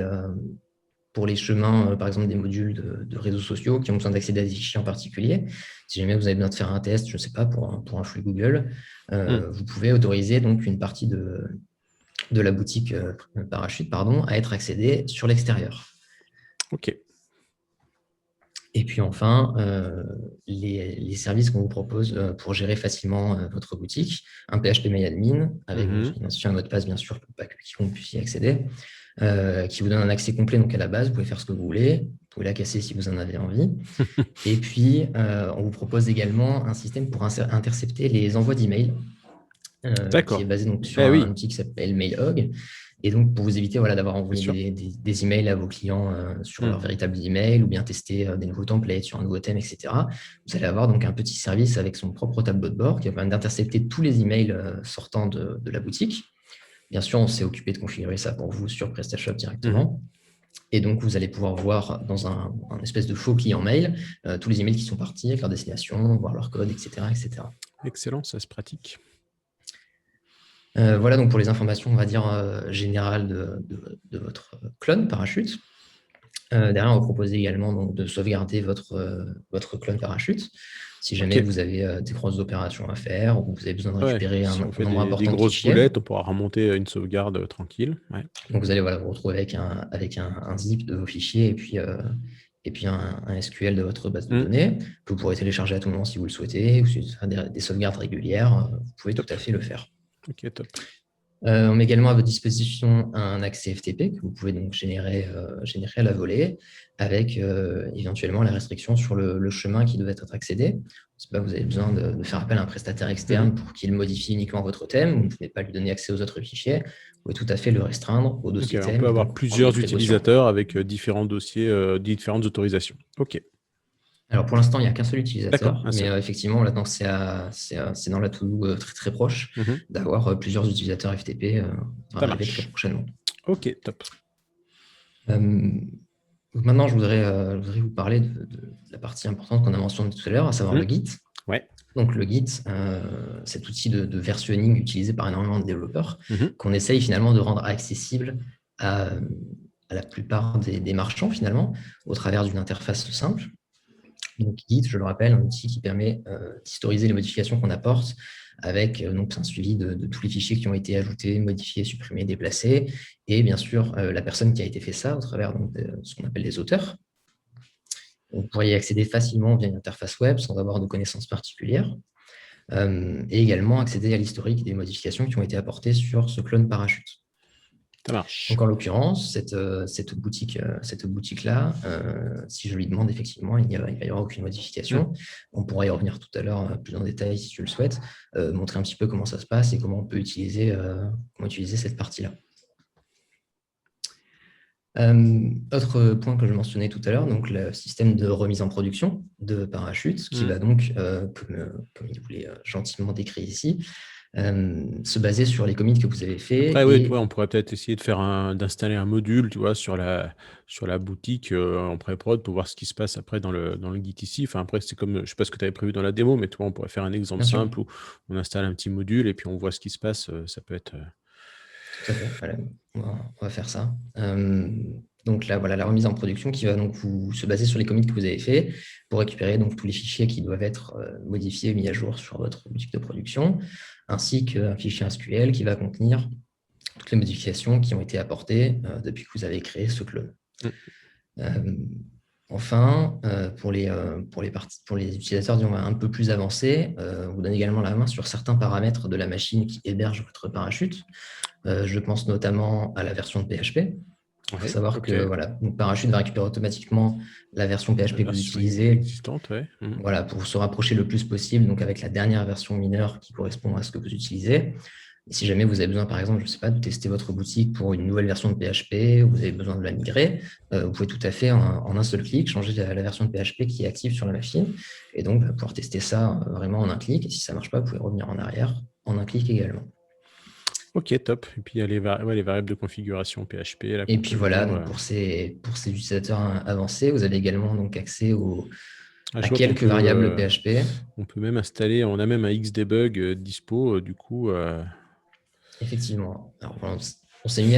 Speaker 2: chemins, par exemple, des modules de réseaux sociaux qui ont besoin d'accéder à des fichiers en particulier. Si jamais vous avez besoin de faire un test, je ne sais pas, pour un flux Google, vous pouvez autoriser donc une partie de la boutique Parachute à être accédée sur l'extérieur.
Speaker 1: OK.
Speaker 2: Et puis enfin, les services qu'on vous propose pour gérer facilement votre boutique, un PHP-MyAdmin avec un mot de passe, bien sûr, pour pas que quiconque puisse y accéder, qui vous donne un accès complet donc à la base. Vous pouvez faire ce que vous voulez, vous pouvez la casser si vous en avez envie. Et puis, on vous propose également un système pour intercepter les envois d'emails, qui est basé donc sur un outil qui s'appelle MailHog. Et donc, pour vous éviter d'avoir envoyé des emails à vos clients sur leur véritable email ou bien tester des nouveaux templates sur un nouveau thème, etc., vous allez avoir donc un petit service avec son propre tableau de bord qui va permettre d'intercepter tous les emails sortant de la boutique. Bien sûr, on s'est occupé de configurer ça pour vous sur PrestaShop directement. Et donc, vous allez pouvoir voir dans un espèce de faux client mail tous les emails qui sont partis avec leur destination, voir leur code, etc., etc.
Speaker 1: Excellent, ça se pratique.
Speaker 2: Voilà donc pour les informations, on va dire, générales de votre clone Parachute. Derrière, on va proposer également donc, de sauvegarder votre clone Parachute. Si jamais vous avez des grosses opérations à faire ou vous avez besoin de récupérer un nombre important de
Speaker 1: grosses
Speaker 2: fichiers.
Speaker 1: boulettes, on pourra remonter une sauvegarde tranquille. Ouais.
Speaker 2: Donc, vous allez vous retrouver avec un zip de vos fichiers et puis un SQL de votre base de données que vous pourrez télécharger à tout moment si vous le souhaitez, ou si vous avez des sauvegardes régulières, vous pouvez tout à fait le faire.
Speaker 1: Ok, top.
Speaker 2: On met également à votre disposition un accès FTP que vous pouvez donc générer à la volée avec éventuellement la restriction sur le chemin qui devait être accédé. vous avez besoin de faire appel à un prestataire externe pour qu'il modifie uniquement votre thème. Vous ne pouvez pas lui donner accès aux autres fichiers. Vous pouvez tout à fait le restreindre au dossier
Speaker 1: Ok, on
Speaker 2: thème
Speaker 1: peut
Speaker 2: et
Speaker 1: avoir
Speaker 2: donc prendre des
Speaker 1: plusieurs
Speaker 2: précautions.
Speaker 1: utilisateurs avec différents dossiers, différentes autorisations. Ok,
Speaker 2: Alors pour l'instant, il n'y a qu'un seul
Speaker 1: d'accord,
Speaker 2: utilisateur,
Speaker 1: un
Speaker 2: mais
Speaker 1: seul.
Speaker 2: effectivement, là, c'est dans la to-do très très proche
Speaker 1: Mhm.
Speaker 2: d'avoir plusieurs utilisateurs FTP va
Speaker 1: Ça
Speaker 2: arriver très
Speaker 1: marche.
Speaker 2: prochainement.
Speaker 1: Ok, top.
Speaker 2: Maintenant, je voudrais vous parler de la partie importante qu'on a mentionnée tout à l'heure, à savoir le
Speaker 1: Mhm.
Speaker 2: Git.
Speaker 1: Ouais.
Speaker 2: Donc le Git, cet outil de versionning utilisé par énormément de développeurs,
Speaker 1: Mhm.
Speaker 2: qu'on essaye finalement de rendre accessible à la plupart des marchands finalement, au travers d'une interface simple. Donc Git, je le rappelle, un outil qui permet d'historiser les modifications qu'on apporte avec donc un suivi de tous les fichiers qui ont été ajoutés, modifiés, supprimés, déplacés, et bien sûr la personne qui a été fait ça au travers donc, de ce qu'on appelle les auteurs. Vous pourriez y accéder facilement via une interface web sans avoir de connaissances particulières. Et également accéder à l'historique des modifications qui ont été apportées sur ce clone parachute.
Speaker 1: Ça marche.
Speaker 2: Donc en l'occurrence, cette boutique-là, si je lui demande effectivement, il n'y aura aucune modification. On pourra y revenir tout à l'heure plus en détail si tu le souhaites, montrer un petit peu comment ça se passe et comment on peut utiliser cette partie-là. Autre point que je mentionnais tout à l'heure, donc le système de remise en production de Parachute, qui va donc, comme il vous l'est gentiment décrit ici, se baser sur les commits que vous avez faits.
Speaker 1: Après, oui, on pourrait peut-être essayer d'installer un module, tu vois, sur la boutique en pré-prod pour voir ce qui se passe après dans le Git ici. Enfin, après, c'est comme, je sais pas ce que tu avais prévu dans la démo, mais toi, on pourrait faire un exemple simple où on installe un petit module et puis on voit ce qui se passe. Ça peut être.
Speaker 2: Tout à fait. Voilà. On va faire ça. Donc là, voilà la remise en production qui va donc se baser sur les commits que vous avez faits pour récupérer donc tous les fichiers qui doivent être modifiés et mis à jour sur votre boutique de production, ainsi qu'un fichier SQL qui va contenir toutes les modifications qui ont été apportées depuis que vous avez créé ce clone. Enfin, pour les utilisateurs disons, un peu plus avancés, on vous donne également la main sur certains paramètres de la machine qui héberge votre parachute. Je pense notamment à la version de PHP. Il faut savoir que voilà, donc Parachute va récupérer automatiquement la version PHP que vous utilisez
Speaker 1: existante,
Speaker 2: voilà, pour se rapprocher le plus possible donc avec la dernière version mineure qui correspond à ce que vous utilisez. Et si jamais vous avez besoin, par exemple, je ne sais pas, de tester votre boutique pour une nouvelle version de PHP, ou vous avez besoin de la migrer, vous pouvez tout à fait, en un seul clic, changer la version de PHP qui est active sur la machine, et donc pouvoir tester ça vraiment en un clic. Et si ça ne marche pas, vous pouvez revenir en arrière en un clic également.
Speaker 1: Ok, top. Et puis, il y a les variables de configuration PHP. Là,
Speaker 2: et puis voilà, donc pour ces utilisateurs avancés, vous avez également donc accès à quelques variables PHP.
Speaker 1: On peut même installer, on a même un Xdebug dispo, du coup.
Speaker 2: Effectivement. Alors, on s'est mis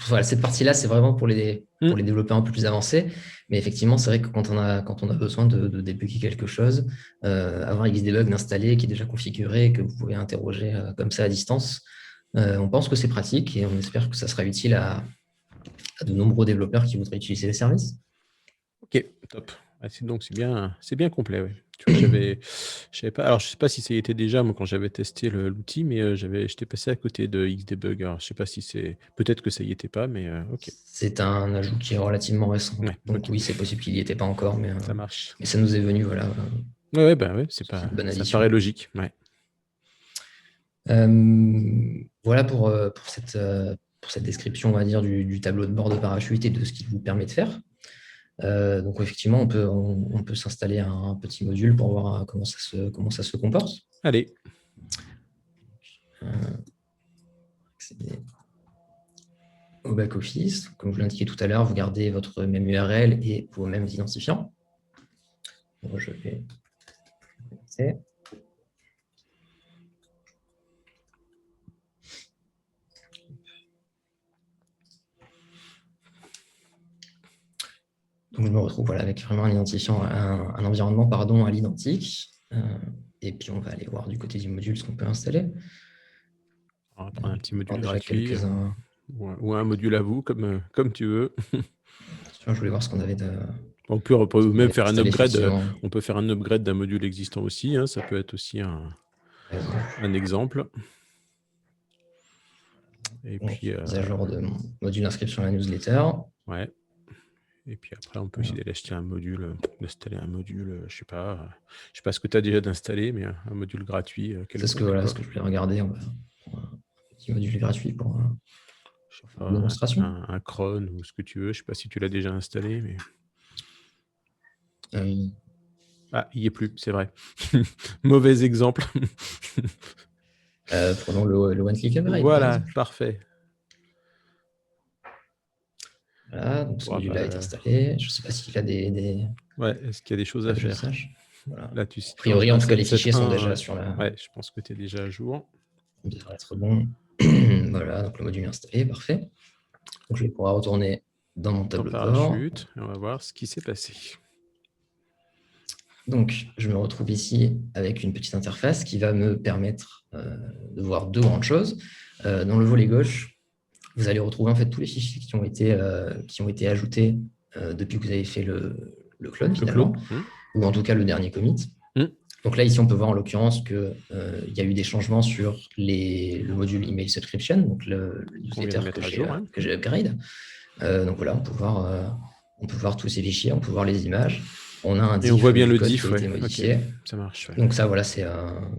Speaker 2: voilà, cette partie-là, c'est vraiment pour les développeurs un peu plus avancés. Mais effectivement, c'est vrai que quand on a besoin de débugger quelque chose, avoir Xdebug installé qui est déjà configuré, que vous pouvez interroger comme ça à distance, on pense que c'est pratique et on espère que ça sera utile à de nombreux développeurs qui voudraient utiliser les services.
Speaker 1: Ok, top. Donc c'est bien complet. Ouais. Tu vois, je savais pas. Alors je sais pas si ça y était déjà moi quand j'avais testé l'outil, mais j'étais passé à côté de Xdebug. Alors je sais pas si c'est, peut-être que ça y était pas, mais ok.
Speaker 2: C'est un ajout qui est relativement récent.
Speaker 1: Ouais,
Speaker 2: donc oui, c'est possible qu'il n'y était pas encore, mais
Speaker 1: ça marche.
Speaker 2: Mais ça nous est venu, voilà.
Speaker 1: Ouais, c'est
Speaker 2: une bonne
Speaker 1: ça
Speaker 2: addition.
Speaker 1: paraît logique. Ouais.
Speaker 2: Voilà pour cette description, on va dire, du tableau de bord de Parachute et de ce qu'il vous permet de faire. Donc effectivement, on peut s'installer un petit module pour voir comment ça se comporte.
Speaker 1: Allez.
Speaker 2: Accéder au back-office. Comme je vous l'indiquais tout à l'heure, vous gardez votre même URL et vos mêmes identifiants. Donc, je vais commencer. Donc, je me retrouve voilà, avec vraiment un identifiant, un environnement pardon, à l'identique. Et puis, on va aller voir du côté du module ce qu'on peut installer.
Speaker 1: On va prendre un petit module
Speaker 2: gratuit
Speaker 1: ou un module à vous, comme tu veux.
Speaker 2: Je voulais voir ce qu'on avait de...
Speaker 1: On peut même faire un upgrade. On peut faire un upgrade d'un module existant aussi. Hein, ça peut être aussi un exemple. Et
Speaker 2: donc,
Speaker 1: puis,
Speaker 2: mise à jour de mon module d'inscription à la newsletter.
Speaker 1: Ouais. Et puis après, on peut
Speaker 2: Voilà.
Speaker 1: essayer d'acheter un module, d'installer un module, je sais pas ce que tu as déjà d'installer, mais un module gratuit
Speaker 2: C'est ce que,
Speaker 1: quelconque,
Speaker 2: voilà, ce
Speaker 1: quoi.
Speaker 2: que je voulais regarder. On va prendre un petit module gratuit pour
Speaker 1: Je sais
Speaker 2: une
Speaker 1: pas,
Speaker 2: démonstration.
Speaker 1: un cron ou ce que tu veux. Je sais pas si tu l'as déjà installé, mais
Speaker 2: Euh,
Speaker 1: ah, il y est plus, c'est vrai. Mauvais exemple.
Speaker 2: Prenons le One Click Upgrade, par
Speaker 1: Voilà,
Speaker 2: exemple.
Speaker 1: parfait.
Speaker 2: Voilà, donc ce
Speaker 1: Ouais,
Speaker 2: module-là est installé. Je ne sais pas s'il a des...
Speaker 1: ouais, est-ce qu'il y a des choses
Speaker 2: Pas
Speaker 1: à
Speaker 2: que je
Speaker 1: faire?
Speaker 2: sache. Voilà.
Speaker 1: Là,
Speaker 2: A priori, en tout cas, les fichiers sont
Speaker 1: 1.7.7.1,
Speaker 2: déjà sur la...
Speaker 1: ouais, je pense que tu es déjà à jour.
Speaker 2: On devrait être bon. Voilà, donc le module est installé, parfait. Donc je vais pouvoir retourner dans mon
Speaker 1: Ton
Speaker 2: tableau de bord.
Speaker 1: parachute, et on va voir ce qui s'est passé.
Speaker 2: Donc, je me retrouve ici avec une petite interface qui va me permettre de voir deux grandes choses. Dans le volet gauche, vous allez retrouver en fait tous les fichiers qui ont été ajoutés depuis que vous avez fait le clone finalement, ou en tout cas le dernier commit. Donc là, ici, on peut voir en l'occurrence qu'il y a eu des changements sur le module email subscription, donc le newsletter que j'ai upgrade. Donc voilà, on peut voir tous ces fichiers, on peut voir les images. On a un
Speaker 1: Et on voit
Speaker 2: diff
Speaker 1: bien
Speaker 2: du
Speaker 1: le
Speaker 2: code
Speaker 1: diff,
Speaker 2: qui a été
Speaker 1: ouais.
Speaker 2: modifié.
Speaker 1: Okay. Ça marche. Ouais.
Speaker 2: Donc ça, voilà, c'est un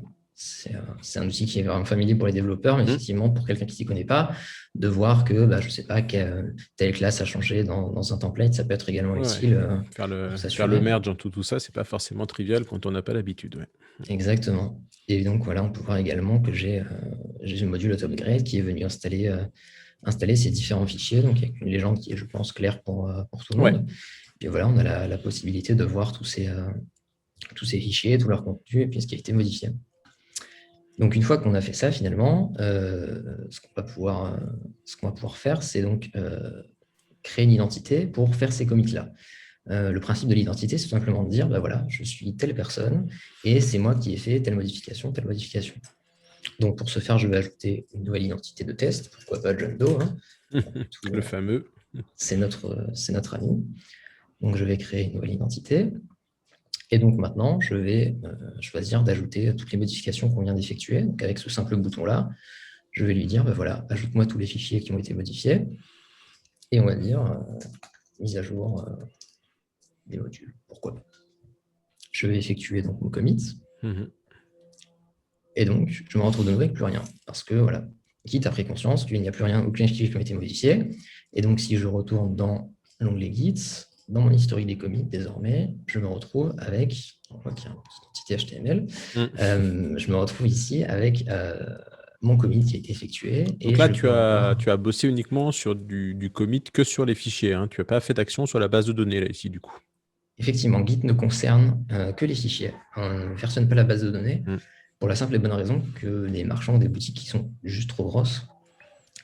Speaker 2: outil qui est vraiment familier pour les développeurs, mais effectivement, pour quelqu'un qui ne s'y connaît pas, de voir que, je ne sais pas, telle classe a changé dans un template, ça peut être également utile.
Speaker 1: Faire le merge dans tout ça, ce n'est pas forcément trivial quand on n'a pas l'habitude. Ouais.
Speaker 2: Exactement. Et donc, voilà, on peut voir également que j'ai le module AutoUpgrade qui est venu installer ces différents fichiers, donc avec une légende qui est, je pense, claire pour tout le monde. Et voilà, on a la possibilité de voir tous ces fichiers, tout leur contenu, et puis ce qui a été modifié. Donc, une fois qu'on a fait ça, finalement, ce qu'on va pouvoir faire, c'est donc créer une identité pour faire ces commits-là. Le principe de l'identité, c'est tout simplement de dire, voilà, je suis telle personne, et c'est moi qui ai fait telle modification, telle modification. Donc, pour ce faire, je vais ajouter une nouvelle identité de test, pourquoi pas John Doe.
Speaker 1: Le fameux.
Speaker 2: C'est notre ami. Donc, je vais créer une nouvelle identité. Et donc, maintenant, je vais choisir d'ajouter toutes les modifications qu'on vient d'effectuer. Donc, avec ce simple bouton-là, je vais lui dire, voilà, ajoute-moi tous les fichiers qui ont été modifiés. Et on va dire, mise à jour des modules. Pourquoi pas. Je vais effectuer donc mon commit. Et donc, je me retrouve de nouveau avec plus rien. Parce que, voilà, Git a pris conscience qu'il n'y a plus rien, aucun fichier qui a été modifié. Et donc, si je retourne dans l'onglet Git, dans mon historique des commits, désormais, je me retrouve avec, on voit qu'il y a une petite entité HTML, je me retrouve ici avec mon commit qui a été effectué.
Speaker 1: Donc là, tu as bossé uniquement sur du commit que sur les fichiers. Hein. Tu n'as pas fait d'action sur la base de données, là, ici, du coup.
Speaker 2: Effectivement, Git ne concerne que les fichiers. On ne versionne pas la base de données pour la simple et bonne raison que les marchands ont des boutiques qui sont juste trop grosses.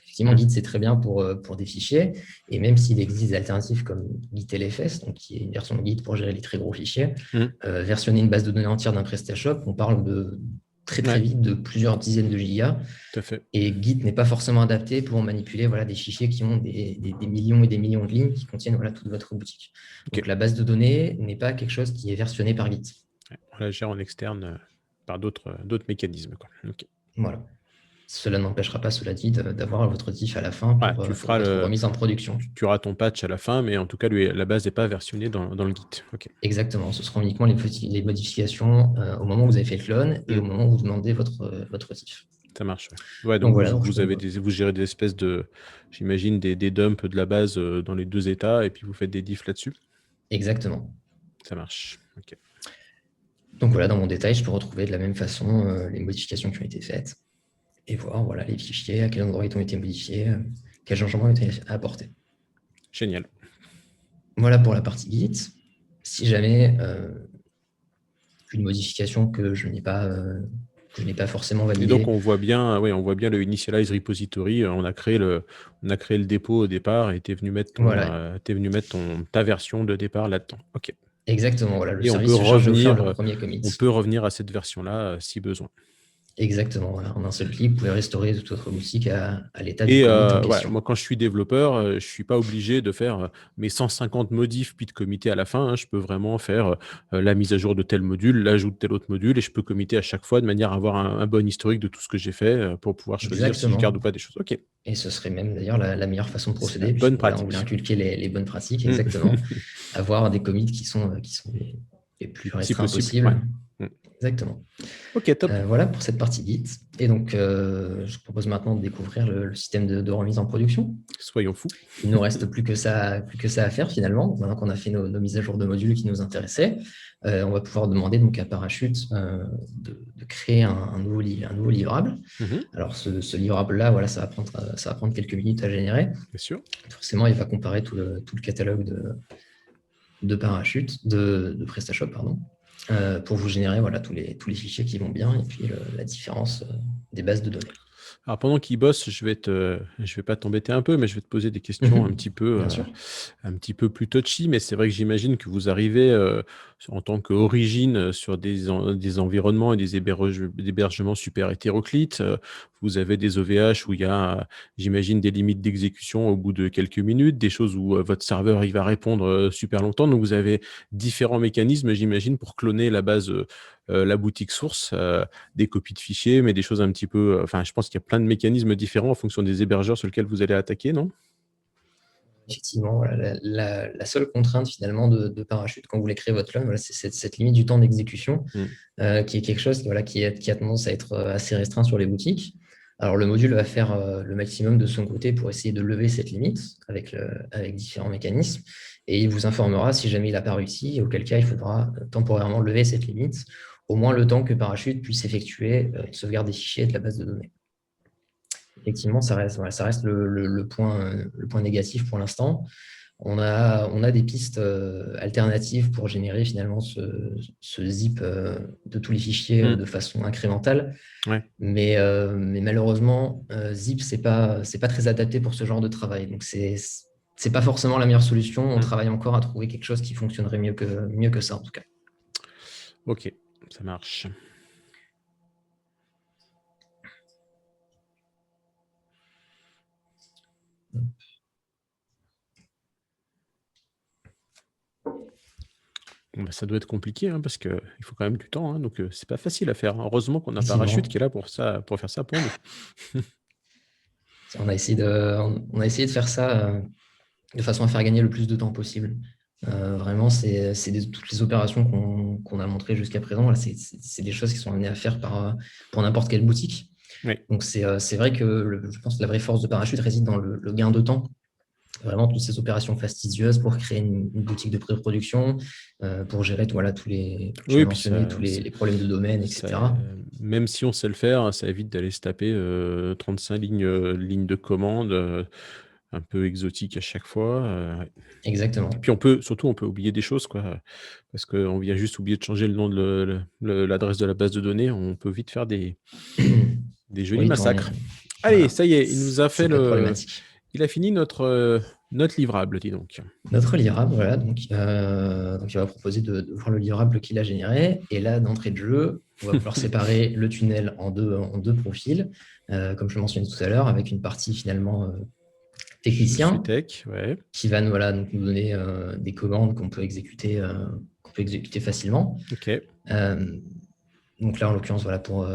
Speaker 2: Effectivement, Git, c'est très bien pour des fichiers. Et même s'il existe des alternatives comme GitLFS, donc qui est une version de Git pour gérer les très gros fichiers, versionner une base de données entière d'un PrestaShop, on parle de très vite de plusieurs dizaines de gigas.
Speaker 1: Tout à fait.
Speaker 2: Et Git n'est pas forcément adapté pour manipuler des fichiers qui ont des millions et des millions de lignes qui contiennent toute votre boutique. Donc la base de données n'est pas quelque chose qui est versionné par Git.
Speaker 1: On la gère en externe par d'autres mécanismes. Quoi.
Speaker 2: Voilà. Cela n'empêchera pas, cela dit, d'avoir votre diff à la fin pour votre remise en production.
Speaker 1: Tu auras ton patch à la fin, mais en tout cas, la base n'est pas versionnée dans le Git.
Speaker 2: Exactement. Ce seront uniquement les modifications au moment où vous avez fait le clone et au moment où vous demandez votre diff.
Speaker 1: Ça marche. Ouais, donc voilà, vous gérez des espèces de, j'imagine, des dumps de la base dans les deux états et puis vous faites des diffs là-dessus.
Speaker 2: Exactement.
Speaker 1: Ça marche.
Speaker 2: Donc voilà, dans mon détail, je peux retrouver de la même façon les modifications qui ont été faites et voir les fichiers, à quel endroit ils ont été modifiés, quels changements ont été apportés.
Speaker 1: Génial.
Speaker 2: Voilà pour la partie Git. Si jamais une modification que je n'ai pas forcément validée.
Speaker 1: Et donc on voit bien le initialize repository. On a créé le dépôt au départ et tu es venu mettre ta version de départ là-dedans. Ok.
Speaker 2: Exactement. Voilà, le
Speaker 1: et
Speaker 2: service se charge de faire le premier commit.
Speaker 1: On peut revenir à cette version-là si besoin.
Speaker 2: Exactement, voilà. En un seul clic, vous pouvez restaurer toute votre boutique à l'état du
Speaker 1: Et
Speaker 2: commit en
Speaker 1: ouais,
Speaker 2: question.
Speaker 1: moi, quand je suis développeur, je ne suis pas obligé de faire mes 150 modifs puis de committer à la fin, hein. Je peux vraiment faire la mise à jour de tel module, l'ajout de tel autre module, et je peux committer à chaque fois de manière à avoir un bon historique de tout ce que j'ai fait pour pouvoir choisir si je garde ou
Speaker 2: Exactement.
Speaker 1: pas des choses. OK,
Speaker 2: Et ce serait même d'ailleurs la meilleure façon de
Speaker 1: c'est la
Speaker 2: procéder,
Speaker 1: bonne
Speaker 2: puisque voilà, on voulait
Speaker 1: pratique.
Speaker 2: inculquer les bonnes pratiques,
Speaker 1: Mm.
Speaker 2: exactement. Avoir des commits qui sont les plus
Speaker 1: Si
Speaker 2: restreints
Speaker 1: possible, ouais.
Speaker 2: possibles.
Speaker 1: Mm.
Speaker 2: Exactement.
Speaker 1: OK, top.
Speaker 2: Voilà pour cette partie Git. Et donc, je vous propose maintenant de découvrir le système de remise en production.
Speaker 1: Soyons fous.
Speaker 2: Il ne nous reste plus que ça à faire finalement. Maintenant qu'on a fait nos mises à jour de modules qui nous intéressaient, on va pouvoir demander donc à Parachute de créer un nouveau livrable.
Speaker 1: Mhm,
Speaker 2: Alors, ce livrable-là, voilà, ça va prendre quelques minutes à générer.
Speaker 1: bien sûr.
Speaker 2: Forcément, il va comparer tout le catalogue de Parachute, de PrestaShop, pardon, pour vous générer voilà, tous les fichiers qui vont bien et puis la différence des bases de données.
Speaker 1: Alors pendant qu'il bosse, je vais pas t'embêter un peu, mais je vais te poser des questions
Speaker 2: Bien sûr.
Speaker 1: un petit peu plus touchy. Mais c'est vrai que j'imagine que vous arrivez en tant qu'origine sur des environnements et des hébergements super hétéroclites. Vous avez des OVH où il y a, j'imagine, des limites d'exécution au bout de quelques minutes, des choses où votre serveur il va répondre super longtemps. Donc vous avez différents mécanismes, j'imagine, pour cloner la base, la boutique source. Des copies de fichiers, mais des choses un petit peu. Enfin, je pense qu'il y a plein de mécanismes différents en fonction des hébergeurs sur lesquels vous allez attaquer, non?
Speaker 2: Effectivement, voilà, la seule contrainte finalement de Parachute quand vous voulez créer votre clone, voilà, c'est cette limite du temps d'exécution qui est quelque chose voilà, qui a tendance à être assez restreint sur les boutiques. Alors le module va faire le maximum de son côté pour essayer de lever cette limite avec différents mécanismes et il vous informera si jamais il n'a pas réussi, auquel cas il faudra temporairement lever cette limite, au moins le temps que Parachute puisse effectuer une sauvegarde des fichiers de la base de données. Effectivement, ça reste le point négatif pour l'instant. On a des pistes alternatives pour générer finalement ce zip de tous les fichiers de façon incrémentale.
Speaker 1: Ouais.
Speaker 2: Mais malheureusement, zip, c'est pas très adapté pour ce genre de travail. Donc, c'est pas forcément la meilleure solution. On travaille encore à trouver quelque chose qui fonctionnerait mieux que ça, en tout cas.
Speaker 1: Ok, ça marche. Bon, bah, ça doit être compliqué hein, parce qu'il faut quand même du temps, hein, donc c'est pas facile à faire. Heureusement qu'on a Parachute qui est là pour faire ça pour nous.
Speaker 2: On a essayé de faire ça de façon à faire gagner le plus de temps possible. Vraiment, c'est toutes les opérations qu'on a montrées jusqu'à présent. Voilà, c'est des choses qui sont amenées à faire pour n'importe quelle boutique.
Speaker 1: Oui.
Speaker 2: Donc, c'est vrai que je pense que la vraie force de Parachute réside dans le gain de temps. Vraiment, toutes ces opérations fastidieuses pour créer une boutique de pré-production, pour gérer voilà, tous les problèmes de domaine, etc.
Speaker 1: Même si on sait le faire, ça évite d'aller se taper 35 lignes de commande un peu exotiques à chaque fois.
Speaker 2: Exactement.
Speaker 1: Et puis on peut oublier des choses, quoi, parce qu'on vient juste oublier de changer le nom de l'adresse de la base de données. On peut vite faire des jolis massacres. Allez,
Speaker 2: voilà.
Speaker 1: ça y est, il nous a fait
Speaker 2: problématique.
Speaker 1: Il a fini notre livrable, dis donc.
Speaker 2: Notre livrable, voilà. Donc il va proposer de voir le livrable qu'il a généré. Et là, d'entrée de jeu, on va pouvoir séparer le tunnel en deux profils, comme je mentionnais tout à l'heure, avec une partie finalement technicien qui va donc nous donner des commandes qu'on peut exécuter facilement.
Speaker 1: Ok.
Speaker 2: Donc là, en l'occurrence, voilà, pour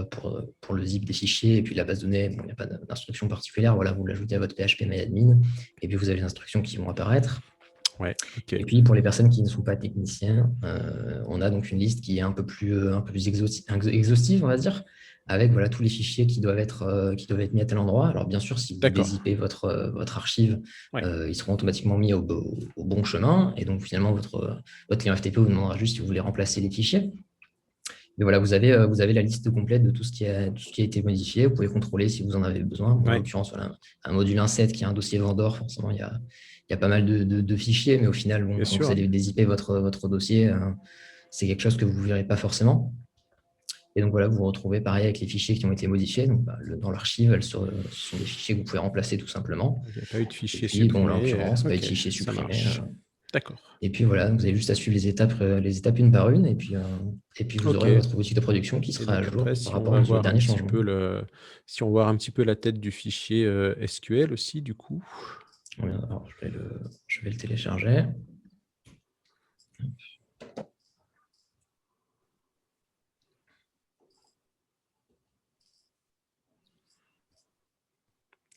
Speaker 2: le zip des fichiers et puis la base de données, il n'y a pas d'instruction particulière. Voilà, vous l'ajoutez à votre PHP MyAdmin et puis vous avez les instructions qui vont apparaître.
Speaker 1: Ouais, okay.
Speaker 2: Et puis pour les personnes qui ne sont pas techniciens, on a donc une liste qui est un peu plus exhaustive, on va dire, avec voilà, tous les fichiers qui doivent être mis à tel endroit. Alors bien sûr, si vous dézippez votre archive, ils seront automatiquement mis au bon chemin. Et donc finalement, votre client FTP vous demandera juste si vous voulez remplacer les fichiers. Mais voilà, vous avez la liste complète de tout ce qui a été modifié. Vous pouvez contrôler si vous en avez besoin. En l'occurrence, voilà, un module 1.7 qui a un dossier vendor, forcément, il y a pas mal de fichiers, mais au final, quand vous allez dézipper votre dossier, c'est quelque chose que vous ne verrez pas forcément. Et donc voilà, vous vous retrouvez pareil avec les fichiers qui ont été modifiés. Donc, dans l'archive, ce sont des fichiers que vous pouvez remplacer tout simplement.
Speaker 1: Il n'y a pas eu de fichiers supprimés.
Speaker 2: Là, en l'occurrence, pas eu de fichiers supprimés.
Speaker 1: D'accord.
Speaker 2: Et puis voilà, vous avez juste à suivre les étapes une par une, et puis vous
Speaker 1: Ok.
Speaker 2: aurez votre boutique de production qui
Speaker 1: Et
Speaker 2: sera à
Speaker 1: donc
Speaker 2: jour
Speaker 1: après,
Speaker 2: par
Speaker 1: si on
Speaker 2: rapport
Speaker 1: va
Speaker 2: aux
Speaker 1: voir un
Speaker 2: derniers
Speaker 1: petit
Speaker 2: changements.
Speaker 1: peu si on voit un petit peu la tête du fichier SQL aussi, du coup.
Speaker 2: Voilà, alors, je vais le télécharger.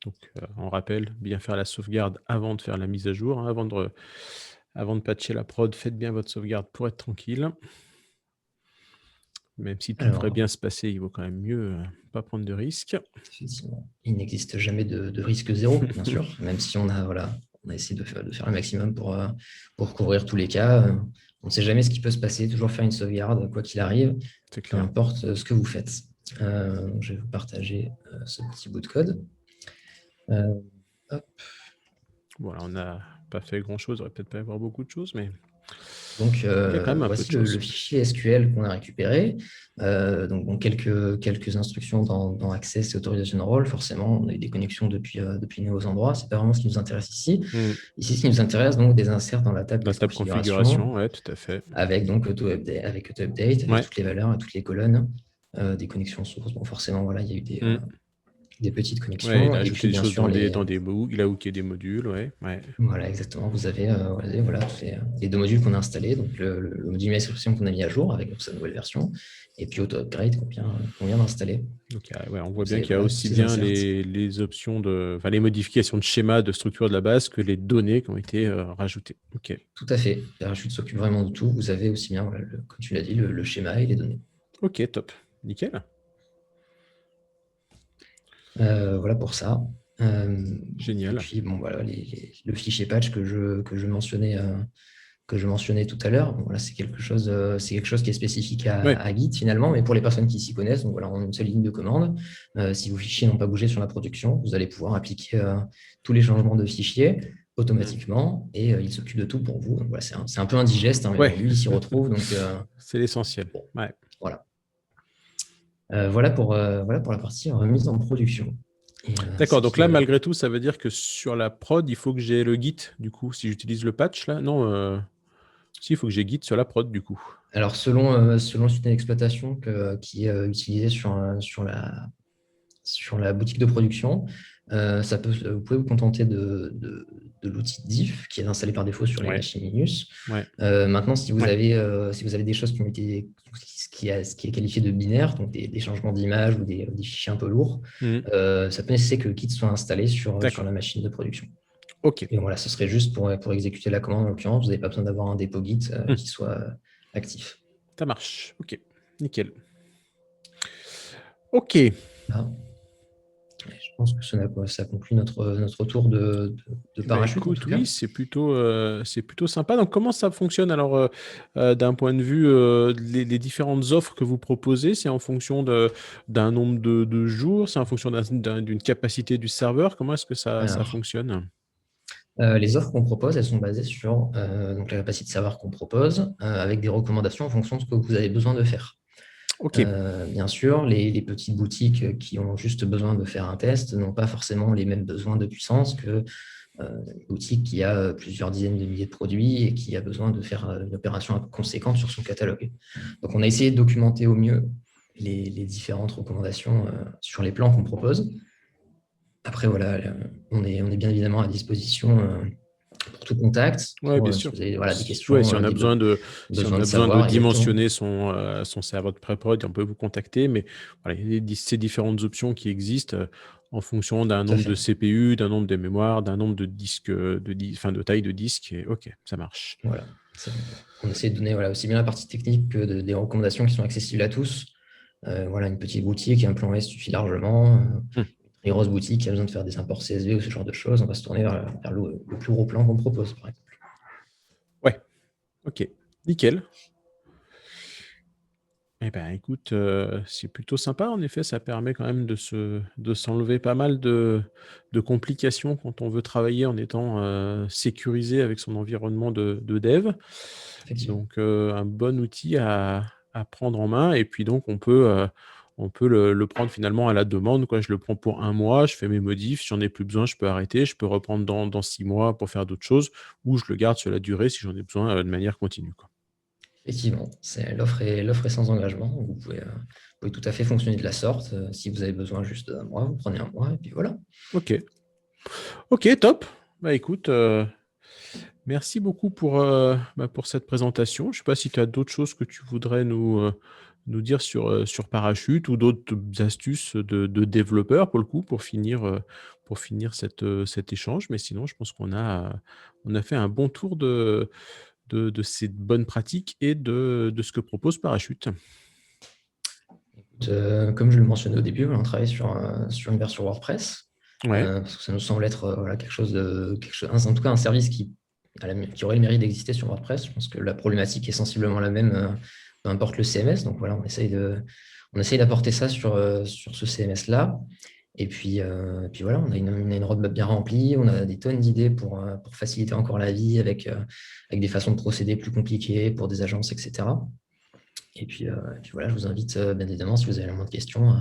Speaker 1: Donc, on rappelle, bien faire la sauvegarde avant de faire la mise à jour, hein, avant de patcher la prod, faites bien votre sauvegarde pour être tranquille. Même si tout devrait
Speaker 2: Alors,
Speaker 1: bien se passer, il vaut quand même mieux pas prendre de risques.
Speaker 2: effectivement, il n'existe jamais de risque zéro, bien sûr, même si on a essayé de faire le maximum pour couvrir tous les cas. On ne sait jamais ce qui peut se passer, toujours faire une sauvegarde, quoi qu'il arrive,
Speaker 1: C'est
Speaker 2: peu
Speaker 1: clair.
Speaker 2: importe ce que vous faites. Je vais vous partager ce petit bout de code. Hop.
Speaker 1: Voilà, on n'a pas fait grand-chose, il aurait peut-être pas y avoir beaucoup de choses, mais
Speaker 2: Donc,
Speaker 1: il y a quand même un peu
Speaker 2: voici
Speaker 1: de
Speaker 2: le
Speaker 1: choses.
Speaker 2: fichier SQL qu'on a récupéré. Donc, quelques instructions dans Access et Authorization Role. Forcément, on a eu des connexions depuis de nouveaux endroits. Ce n'est pas vraiment ce qui nous intéresse ici. Ici, ce qui nous intéresse, donc, des inserts dans la table
Speaker 1: La
Speaker 2: de
Speaker 1: table
Speaker 2: configuration
Speaker 1: configuration, ouais, tout à fait.
Speaker 2: avec donc auto-update, avec
Speaker 1: Ouais.
Speaker 2: toutes les valeurs et toutes les colonnes des connexions sources. Bon, forcément, voilà, il y a eu des petites
Speaker 1: Ouais, il
Speaker 2: connexions.
Speaker 1: a
Speaker 2: Et
Speaker 1: ajouté
Speaker 2: puis,
Speaker 1: des
Speaker 2: bien
Speaker 1: choses
Speaker 2: sûr,
Speaker 1: il a hooké des modules, ouais.
Speaker 2: voilà, exactement. Vous avez voilà, tous les deux modules qu'on a installés. Donc, le module MySQL qu'on a mis à jour avec sa nouvelle version. Et puis, Auto-Upgrade qu'on vient d'installer.
Speaker 1: Donc, ouais, on voit
Speaker 2: Vous
Speaker 1: bien
Speaker 2: avez
Speaker 1: qu'il y a
Speaker 2: voilà, tous
Speaker 1: aussi
Speaker 2: ces
Speaker 1: bien
Speaker 2: inserts.
Speaker 1: les options les modifications de schéma, de structure de la base que les données qui ont été rajoutées. Ok.
Speaker 2: Tout à fait. Parachute s'occupe vraiment de tout. Vous avez aussi bien, voilà, comme tu l'as dit, le schéma et les données.
Speaker 1: Ok, top. Nickel.
Speaker 2: Voilà pour ça. Et
Speaker 1: Génial.
Speaker 2: puis, bon, voilà, le fichier patch que je mentionnais tout à l'heure. Bon, voilà, c'est quelque chose qui est spécifique
Speaker 1: Ouais.
Speaker 2: à Git finalement, mais pour les personnes qui s'y connaissent, donc voilà, on a une seule ligne de commande. Si vos fichiers n'ont pas bougé sur la production, vous allez pouvoir appliquer tous les changements de fichiers automatiquement et il s'occupe de tout pour vous. Donc, voilà, c'est un peu indigeste, hein, mais
Speaker 1: Ouais.
Speaker 2: bon, lui, il s'y retrouve. Donc,
Speaker 1: C'est l'essentiel.
Speaker 2: bon,
Speaker 1: Ouais.
Speaker 2: voilà. Voilà pour la partie remise en production. Et,
Speaker 1: D'accord,
Speaker 2: ce
Speaker 1: donc
Speaker 2: qui
Speaker 1: là, malgré tout, ça veut dire que sur la prod, il faut que j'ai le Git, du coup, si j'utilise le patch, là. Non, si, il faut que j'ai Git sur la prod, du coup.
Speaker 2: Alors, selon le système d'exploitation qui est utilisé sur la boutique de production, vous pouvez vous contenter de l'outil diff qui est installé par défaut sur les
Speaker 1: Ouais.
Speaker 2: machines Linux.
Speaker 1: Ouais.
Speaker 2: Maintenant, si vous
Speaker 1: Ouais.
Speaker 2: avez des choses qui ont été ce qui est qualifié de binaire, donc des changements d'image ou des fichiers un peu lourds, ça peut nécessiter que Git soit installé sur
Speaker 1: D'accord.
Speaker 2: la machine de production.
Speaker 1: Ok.
Speaker 2: Et voilà, ce serait juste pour exécuter la commande en l'occurrence. Vous n'avez pas besoin d'avoir un dépôt Git qui soit actif.
Speaker 1: Ça marche. Ok. Nickel. Ok.
Speaker 2: Là. Je pense que ça conclut notre tour de
Speaker 1: Bah,
Speaker 2: parachute, en
Speaker 1: écoute,
Speaker 2: tout cas.
Speaker 1: oui, c'est plutôt sympa. Donc, comment ça fonctionne alors d'un point de vue les différentes offres que vous proposez, c'est en fonction d'un nombre de jours, c'est en fonction d'une capacité du serveur. Comment est-ce que ça
Speaker 2: Alors,
Speaker 1: fonctionne?
Speaker 2: les offres qu'on propose, elles sont basées sur donc la capacité de serveur qu'on propose, avec des recommandations en fonction de ce que vous avez besoin de faire.
Speaker 1: Ok.
Speaker 2: Bien sûr, les petites boutiques qui ont juste besoin de faire un test n'ont pas forcément les mêmes besoins de puissance que une boutique qui a plusieurs dizaines de milliers de produits et qui a besoin de faire une opération conséquente sur son catalogue. Donc, on a essayé de documenter au mieux les différentes recommandations sur les plans qu'on propose. Après, voilà, on est bien évidemment à disposition pour tout contact,
Speaker 1: Ouais, bien
Speaker 2: si
Speaker 1: sûr.
Speaker 2: vous avez voilà, des
Speaker 1: Ouais,
Speaker 2: questions,
Speaker 1: si on a si on
Speaker 2: besoin de
Speaker 1: a besoin de
Speaker 2: savoir exactement.
Speaker 1: dimensionner son serveur de pré-prod, on peut vous contacter. Mais voilà, il y a ces différentes options qui existent en fonction d'un
Speaker 2: Tout à
Speaker 1: nombre de
Speaker 2: fait.
Speaker 1: CPU, d'un nombre de mémoire, d'un nombre de disques, de taille de disque. Et ok, ça marche.
Speaker 2: Voilà. On essaie de donner voilà, aussi bien la partie technique que des recommandations qui sont accessibles à tous. Voilà, une petite boutique, un plan S suffit largement.
Speaker 1: Hmm.
Speaker 2: Une grosse boutique qui a besoin de faire des imports CSV ou ce genre de choses, on va se tourner vers le plus gros plan qu'on propose, par exemple.
Speaker 1: Ouais, ok, nickel. Eh ben, écoute, c'est plutôt sympa. En effet, ça permet quand même de s'enlever pas mal de complications quand on veut travailler en étant sécurisé avec son environnement de dev.
Speaker 2: Effectivement.
Speaker 1: Donc, un bon outil à prendre en main. Et puis donc, on peut on peut le prendre finalement à la demande, quoi. Je le prends pour un mois, je fais mes modifs, si j'en ai plus besoin, je peux arrêter, je peux reprendre dans 6 mois pour faire d'autres choses ou je le garde sur la durée si j'en ai besoin, de manière continue, quoi.
Speaker 2: Effectivement, l'offre est sans engagement. Vous pouvez tout à fait fonctionner de la sorte. Si vous avez besoin juste d'un mois, vous prenez un mois et puis voilà.
Speaker 1: OK. OK, top. Bah, écoute, merci beaucoup pour cette présentation. Je ne sais pas si tu as d'autres choses que tu voudrais nous dire sur Parachute ou d'autres astuces de développeurs pour le coup, pour finir cet échange. Mais sinon, je pense qu'on a fait un bon tour de ces bonnes pratiques et de ce que propose Parachute.
Speaker 2: Comme je le mentionnais au début, voilà, on travaille sur une version WordPress,
Speaker 1: Ouais,
Speaker 2: parce que ça nous semble être voilà, en tout cas un service qui aurait le mérite d'exister sur WordPress. Je pense que la problématique est sensiblement la même, peu importe le CMS. Donc voilà, on essaye d'apporter ça sur ce CMS-là. Et puis voilà, on a une roadmap bien remplie, on a des tonnes d'idées pour faciliter encore la vie avec des façons de procéder plus compliquées pour des agences, etc. Et puis voilà, je vous invite, bien évidemment, si vous avez la moindre question,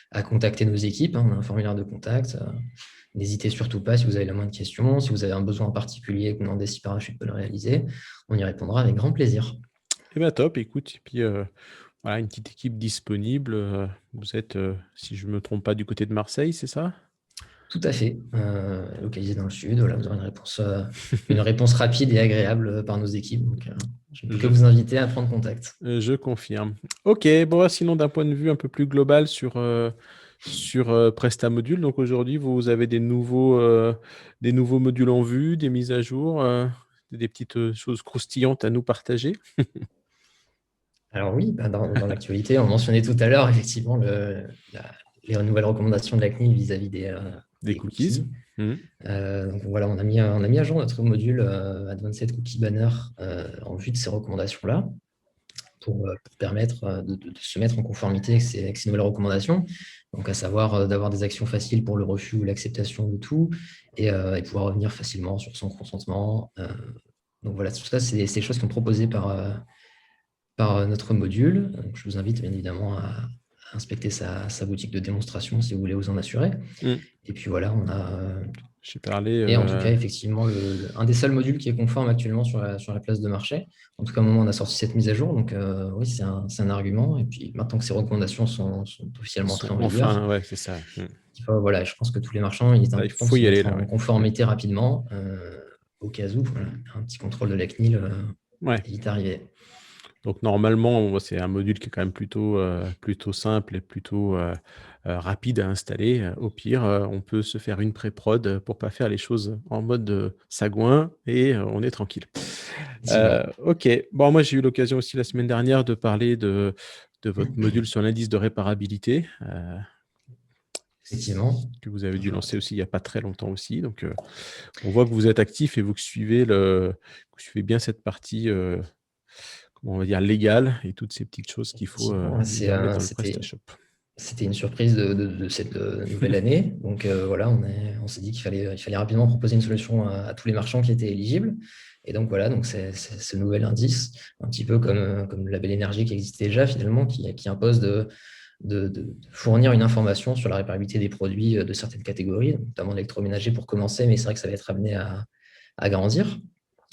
Speaker 2: à contacter nos équipes, hein. On a un formulaire de contact. N'hésitez surtout pas si vous avez la moindre question. Si vous avez un besoin en particulier, que vous demandez si Parachute peut le réaliser, on y répondra avec grand plaisir.
Speaker 1: et bien top, écoute, et puis voilà, une petite équipe disponible. Vous êtes, si je ne me trompe pas, du côté de Marseille, c'est ça?
Speaker 2: Tout à fait, localisé dans le sud. Voilà, vous aurez une réponse rapide et agréable par nos équipes. Donc, je ne peux que
Speaker 1: Je
Speaker 2: vous inviter à prendre contact.
Speaker 1: Je confirme. OK, bon, sinon d'un point de vue un peu plus global sur Presta Module, donc aujourd'hui, vous avez des nouveaux modules en vue, des mises à jour, des petites, choses croustillantes à nous partager?
Speaker 2: Alors oui, bah, dans l'actualité, on mentionnait tout à l'heure effectivement les nouvelles recommandations de la CNIL vis-à-vis
Speaker 1: Des
Speaker 2: des
Speaker 1: cookies?
Speaker 2: cookies.
Speaker 1: Mmh.
Speaker 2: Donc voilà, on a mis à jour notre module Advanced Cookie Banner en vue de ces recommandations-là pour permettre de se mettre en conformité avec ces nouvelles recommandations. Donc à savoir d'avoir des actions faciles pour le refus ou l'acceptation de tout et pouvoir revenir facilement sur son consentement. Donc voilà, tout ça, c'est des choses qui sont proposées par notre module. Donc, je vous invite bien évidemment à inspecter sa boutique de démonstration si vous voulez vous en assurer.
Speaker 1: Mmh.
Speaker 2: Et puis voilà,
Speaker 1: J'ai parlé,
Speaker 2: et en tout cas, effectivement, un des seuls modules qui est conforme actuellement sur la place de marché. En tout cas, au moment où on a sorti cette mise à jour. Donc oui, c'est un argument. Et puis maintenant que ces recommandations sont officiellement entrées en vigueur,
Speaker 1: enfin, ouais, c'est ça. Mmh.
Speaker 2: voilà, je pense que tous les marchands, il est
Speaker 1: Là, il
Speaker 2: important de
Speaker 1: faut
Speaker 2: se
Speaker 1: y aller
Speaker 2: mettre
Speaker 1: là,
Speaker 2: en
Speaker 1: ouais. Mmh.
Speaker 2: conformité rapidement, au cas où, voilà, un petit contrôle de la CNIL
Speaker 1: Ouais.
Speaker 2: est vite arrivé.
Speaker 1: Donc normalement, moi, c'est un module qui est quand même plutôt simple et plutôt, rapide à installer. Au pire, on peut se faire une pré-prod, pour pas faire les choses en mode, sagouin et on est tranquille.
Speaker 2: Effectivement.
Speaker 1: OK. Bon, moi, j'ai eu l'occasion aussi la semaine dernière de parler de votre module sur l'indice de réparabilité,
Speaker 2: Effectivement.
Speaker 1: que vous avez dû lancer aussi il y a pas très longtemps aussi. Donc, on voit que vous êtes actif et vous suivez bien cette partie, comment on va dire, légale et toutes ces petites choses qu'il faut,
Speaker 2: Effectivement,
Speaker 1: bien mettre dans le PrestaShop.
Speaker 2: c'était une surprise de cette nouvelle année. Donc voilà, on s'est dit qu'il fallait rapidement proposer une solution à tous les marchands qui étaient éligibles. Et donc voilà, donc c'est ce nouvel indice, un petit peu comme le label énergie qui existe déjà finalement, qui impose de fournir une information sur la réparabilité des produits de certaines catégories, notamment l'électroménager pour commencer, mais c'est vrai que ça va être amené à grandir.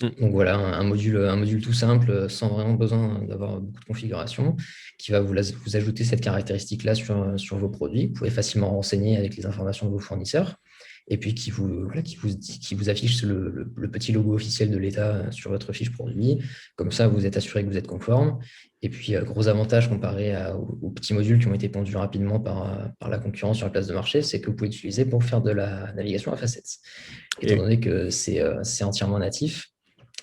Speaker 1: Mmh.
Speaker 2: Donc voilà, un module tout simple, sans vraiment besoin d'avoir beaucoup de configuration, qui va vous ajouter cette caractéristique-là sur vos produits. Vous pouvez facilement renseigner avec les informations de vos fournisseurs, et puis qui vous affiche le petit logo officiel de l'État sur votre fiche produit. Comme ça, vous êtes assuré que vous êtes conforme. Et puis, gros avantage comparé aux petits modules qui ont été pondus rapidement par la concurrence sur la place de marché, c'est que vous pouvez l'utiliser pour faire de la navigation à facettes. Étant
Speaker 1: Et
Speaker 2: donné que c'est entièrement natif,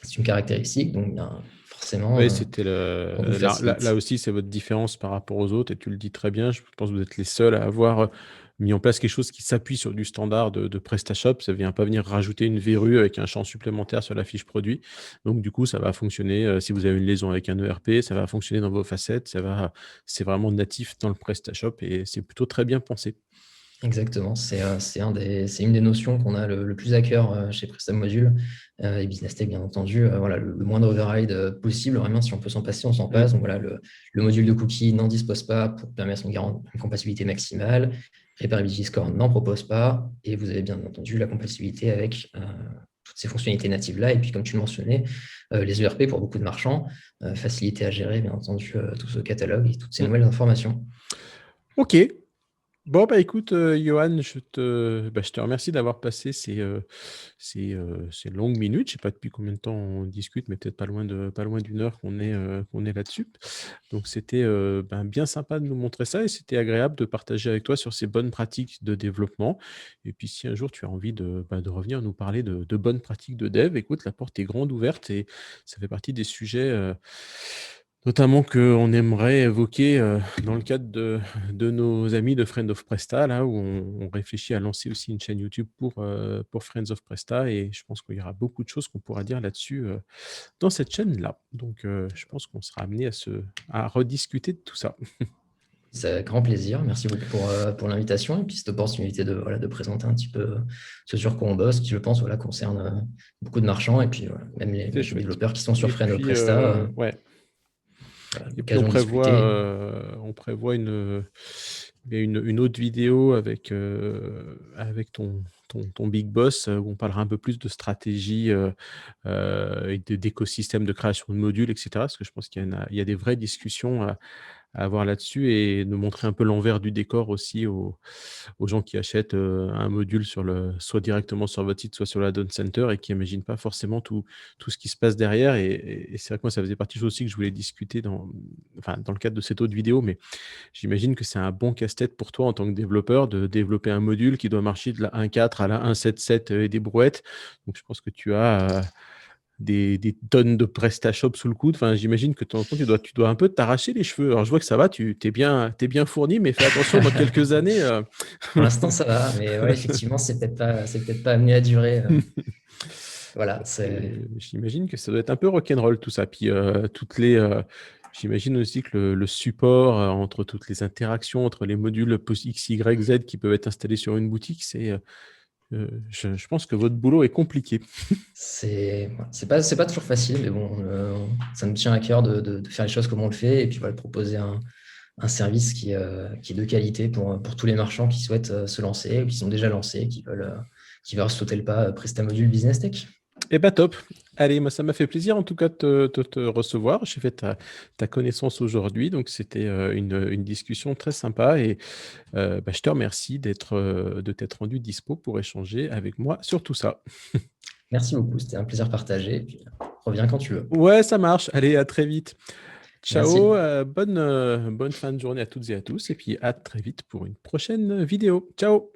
Speaker 2: c'est une caractéristique, donc bien, forcément,
Speaker 1: oui, c'était
Speaker 2: on vous
Speaker 1: là
Speaker 2: facilite.
Speaker 1: aussi, c'est votre différence par rapport aux autres et tu le dis très bien. Je pense que vous êtes les seuls à avoir, mis en place quelque chose qui s'appuie sur du standard de PrestaShop. Ça vient pas venir rajouter une verrue avec un champ supplémentaire sur la fiche produit. Donc du coup, ça va fonctionner, si vous avez une liaison avec un ERP, ça va fonctionner dans vos facettes, c'est vraiment natif dans le PrestaShop et c'est plutôt très bien pensé.
Speaker 2: Exactement, c'est une des notions qu'on a le plus à cœur chez Prestam Module et Business Tech, bien entendu. Voilà, le moindre override possible, vraiment, si on peut s'en passer, on s'en
Speaker 1: Mm.
Speaker 2: passe. Donc voilà, le module de cookie n'en dispose pas pour permettre une compatibilité maximale. Repairability Score n'en propose pas. Et vous avez bien entendu la compatibilité avec toutes ces fonctionnalités natives-là. Et puis, comme tu le mentionnais, les ERP pour beaucoup de marchands, facilité à gérer, bien entendu, tout ce catalogue et toutes ces
Speaker 1: Mm.
Speaker 2: nouvelles informations.
Speaker 1: Ok. Bon, bah écoute, Johan, je te remercie d'avoir passé ces longues minutes. Je sais pas depuis combien de temps on discute, mais peut-être pas loin d'une heure qu'on est là-dessus. Donc, c'était bien sympa de nous montrer ça et c'était agréable de partager avec toi sur ces bonnes pratiques de développement. Et puis, si un jour tu as envie de revenir nous parler de bonnes pratiques de dev, écoute, la porte est grande ouverte et ça fait partie des sujets. Notamment qu'on aimerait évoquer dans le cadre de nos amis de Friends of Presta, là où on réfléchit à lancer aussi une chaîne YouTube pour Friends of Presta. Et je pense qu'il y aura beaucoup de choses qu'on pourra dire là-dessus dans cette chaîne-là. Donc, je pense qu'on sera amené à rediscuter de tout ça.
Speaker 2: C'est avec grand plaisir. Merci beaucoup pour l'invitation et puis cette opportunité de présenter un petit peu ce sur quoi on bosse, qui, je pense, concerne beaucoup de marchands et puis même
Speaker 1: C'est
Speaker 2: les
Speaker 1: chouette.
Speaker 2: développeurs qui sont sur
Speaker 1: Et
Speaker 2: Friend of
Speaker 1: puis,
Speaker 2: Presta.
Speaker 1: ouais. Et puis
Speaker 2: L'occasion de discuter.
Speaker 1: on prévoit une autre vidéo avec ton big boss où on parlera un peu plus de stratégie et d'écosystème de création de modules, etc. Parce que je pense il y a des vraies discussions à avoir là-dessus et de montrer un peu l'envers du décor aussi aux gens qui achètent un module soit directement sur votre site, soit sur la Done Center et qui n'imaginent pas forcément tout ce qui se passe derrière. Et c'est vrai que moi, ça faisait partie des choses aussi que je voulais discuter dans le cadre de cette autre vidéo, mais j'imagine que c'est un bon casse-tête pour toi en tant que développeur de développer un module qui doit marcher de la 1.4 à la 1.7.7 et des brouettes. Donc, je pense que tu as des tonnes de PrestaShop sous le coude. Enfin, j'imagine que de temps en temps, tu dois un peu t'arracher les cheveux. Alors, je vois que ça va, t'es bien fourni, mais fais attention, dans quelques années.
Speaker 2: Pour l'instant, ça va, mais ouais, effectivement, c'est peut-être pas amené à durer. Voilà,
Speaker 1: Parce que j'imagine que ça doit être un peu rock'n'roll tout ça. Puis j'imagine aussi que le support entre toutes les interactions, entre les modules X, Y, Z qui peuvent être installés sur une boutique, je pense que votre boulot est compliqué.
Speaker 2: c'est pas toujours facile, mais bon, ça me tient à cœur de faire les choses comme on le fait et puis voilà, de proposer un service qui est de qualité pour tous les marchands qui souhaitent se lancer ou qui sont déjà lancés, qui veulent sauter le pas Presta Module Business Tech.
Speaker 1: Eh bien, top. Allez, moi, ça m'a fait plaisir en tout cas de te recevoir. J'ai fait ta connaissance aujourd'hui, donc c'était une discussion très sympa et je te remercie de t'être rendu dispo pour échanger avec moi sur tout ça.
Speaker 2: Merci beaucoup, c'était un plaisir partagé. Et puis, reviens quand tu veux.
Speaker 1: Ouais, ça marche. Allez, à très vite. Ciao,
Speaker 2: Merci.
Speaker 1: bonne fin de journée à toutes et à tous et puis à très vite pour une prochaine vidéo. Ciao.